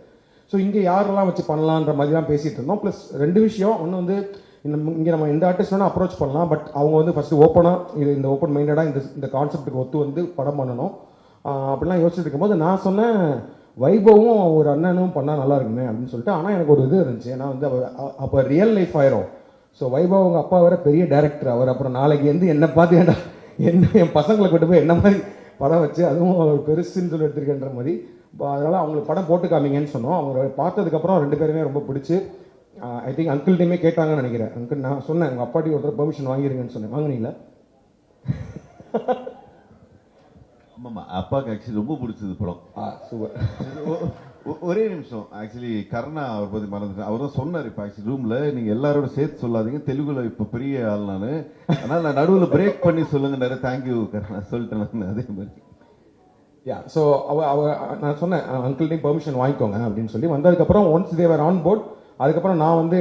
ஸோ இங்கே யாரெல்லாம் வச்சு பண்ணலான்ற மாதிரி தான் பேசிகிட்டு இருந்தோம். ப்ளஸ் 2 விஷயம், ஒன்று வந்து இங்கே நம்ம இந்த ஆர்டிஸ்ட் வேணால் அப்ரோச் பண்ணலாம், பட் அவங்க வந்து ஃபஸ்ட்டு ஓப்பனாக இந்த ஓப்பன் மைண்டடாக இந்த கான்செப்ட்டுக்கு ஒத்து வந்து படம் பண்ணணும் அப்படிலாம் யோசிச்சுட்டு இருக்கும்போது நான் சொன்னேன் வைபவும் ஒரு அண்ணனும் பண்ணால் நல்லா இருக்குமே அப்படின்னு சொல்லிட்டு. ஆனால் எனக்கு ஒரு இது இருந்துச்சு, ஏன்னா வந்து அவர் அப்போ ரியல் லைஃப் ஆயிரும். ஸோ வைபவ் அவங்க அப்பா வேற பெரிய டேரக்டர், அவர் அப்புறம் நாளைக்கு வந்து என்னை பார்த்து என்ன என் பசங்களை கொண்டு போய் என்ன மாதிரி படம் வச்சு அதுவும் அவர் பெருசுன்னு சொல்லி எடுத்திருக்கின்ற மாதிரி. அதனால் அவங்களுக்கு படம் போட்டு காமிங்கன்னு சொன்னோம். அவங்க பார்த்ததுக்கப்புறம் 2 பேருமே ரொம்ப பிடிச்சி ஐ திங்க் அங்கிள்கிட்டையுமே கேட்டாங்கன்னு நினைக்கிறேன். அங்கிள் நான் சொன்னேன் உங்கள் அப்பாட்டி ஒருத்தர் பெர்மிஷன் வாங்கிருங்கன்னு சொன்னேன், வாங்கினீங்களா? ஆமாம், அப்பாவுக்கு ஆக்சுவலி ரொம்ப பிடிச்சது படம். சூப்பர். ஒரே நிமிஷம், ஆக்சுவலி கருணா அவர் பற்றி மறந்துட்டேன். அவர் தான் சொன்னார் இப்போ ஆக்சுவலி ரூமில் நீங்கள் எல்லாரோட சேர்த்து சொல்லாதீங்க, தெலுங்குல இப்போ பெரிய ஆள் நான், அதனால் நான் நடுவில் பிரேக் பண்ணி சொல்லுங்க. நிறைய தேங்க்யூ கருணா சொல்லிட்டேன் நான். அதே மாதிரி ஸோ நான் சொன்னேன் அங்கிள்டையும் பெர்மிஷன் வாங்கிக்கோங்க அப்படின்னு சொல்லி. வந்ததுக்கப்புறம் ஒன்ஸ் தேவர் ஆன் போர்ட், அதுக்கப்புறம் நான் வந்து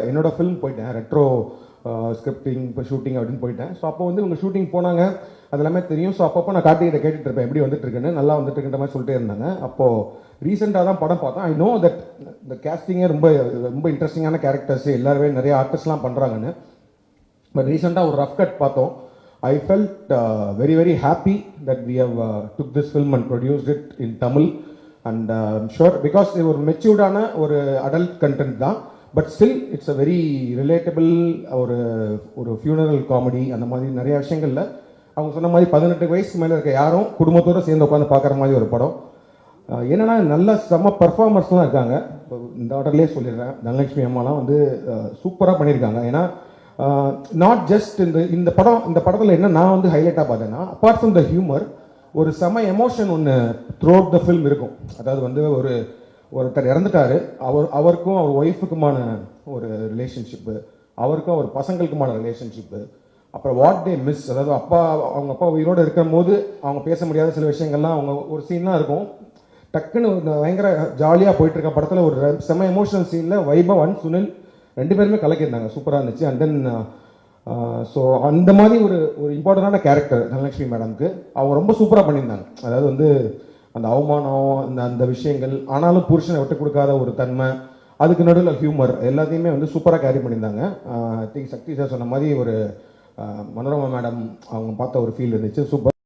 என்னோட ஃபிலிம் போயிட்டேன், ரெட்ரோ ஸ்கிரிப்டிங் இப்போ ஷூட்டிங் அப்படின்னு போயிட்டேன். ஸோ அப்போ வந்து இவங்க ஷூட்டிங் போனாங்க, அது எல்லாமே தெரியும். ஸோ அப்பப்போ நான் கார்த்திகிட்ட கேட்டுட்டு இருப்பேன் எப்படி வந்துட்டு இருக்குன்னு, நல்லா வந்துட்டு இருக்கின்ற மாதிரி சொல்லிட்டே இருந்தாங்க. அப்போது ரீசெண்டாக தான் படம் பார்த்தேன். ஐ நோ தட் இந்த கேஸ்டிங்கே ரொம்ப ரொம்ப இன்ட்ரெஸ்டிங்கான கேரக்டர்ஸ் எல்லாருமே நிறைய ஆர்டிஸ்ட்லாம் பண்ணுறாங்கன்னு. பட் ரீசெண்டாக ஒரு ரஃப் கட் பார்த்தோம். I felt very very happy that we have took this film and produced it in Tamil. And sure because இது ஒரு மெச்சூர்டான ஒரு அடல்ட் கண்டென்ட் தான், but still it's a very relatable ஒரு ஃபியூனரல் காமெடி. அந்த மாதிரி நிறைய விஷயங்களில் அவங்க சொன்ன மாதிரி 18 வயசுக்கு மேலே இருக்க யாரும் குடும்பத்தோடு சேர்ந்து உட்காந்து பார்க்குற மாதிரி ஒரு படம். என்னென்னா நல்ல செம்ம பர்ஃபார்மர்ஸ்லாம் இருக்காங்க. இந்த ஆர்டர்லேயே சொல்லிடுறேன், தனலட்சுமி அம்மாலாம் வந்து சூப்பராக பண்ணியிருக்காங்க. ஏன்னா நாட் ஜஸ்ட் இந்த படத்தில் என்ன நான் வந்து ஹைலைட்டாக பார்த்தேன்னா, அப்பார்ட் ஃப்ரம் த ஹியூமர் ஒரு செம எமோஷன் ஒன்று த்ரூ அவுட் த ஃபில்ம் இருக்கும். அதாவது வந்து ஒருத்தர் இறந்துட்டாரு, அவருக்கும் அவர் ஒய்ஃபுக்குமான ஒரு ரிலேஷன்ஷிப்பு, அவருக்கும் அவர் பசங்களுக்குமான ரிலேஷன்ஷிப்பு, அப்புறம் வாட் டே மிஸ், அதாவது அவங்க அப்பா உயிரோடு இருக்கும் போது அவங்க பேச முடியாத சில விஷயங்கள்லாம் அவங்க ஒரு சீன்லாம் இருக்கும். டக்குன்னு பயங்கர ஜாலியாக போயிட்டு இருக்க படத்தில் ஒரு செம எமோஷனல் சீனில் வைபவ் அண்ட் சுனில் 2 பேருமே கலக்கியிருந்தாங்க, சூப்பராக இருந்துச்சு. அண்ட் தென் ஸோ அந்த மாதிரி ஒரு இம்பார்ட்டண்டான கேரக்டர் தனலட்சுமி மேடம்க்கு அவங்க ரொம்ப சூப்பராக பண்ணியிருந்தாங்க. அதாவது வந்து அந்த அவமானம் அந்த விஷயங்கள், ஆனாலும் புருஷனை விட்டு கொடுக்காத ஒரு தன்மை, அதுக்கு நடுவில் ஹியூமர், எல்லாத்தையுமே வந்து சூப்பராக கேரி பண்ணியிருந்தாங்க. ஐ திங்க் சக்தி சார் சொன்ன மாதிரி ஒரு மனோரமா மேடம் அவங்க பார்த்த ஒரு ஃபீல் இருந்துச்சு, சூப்பர்.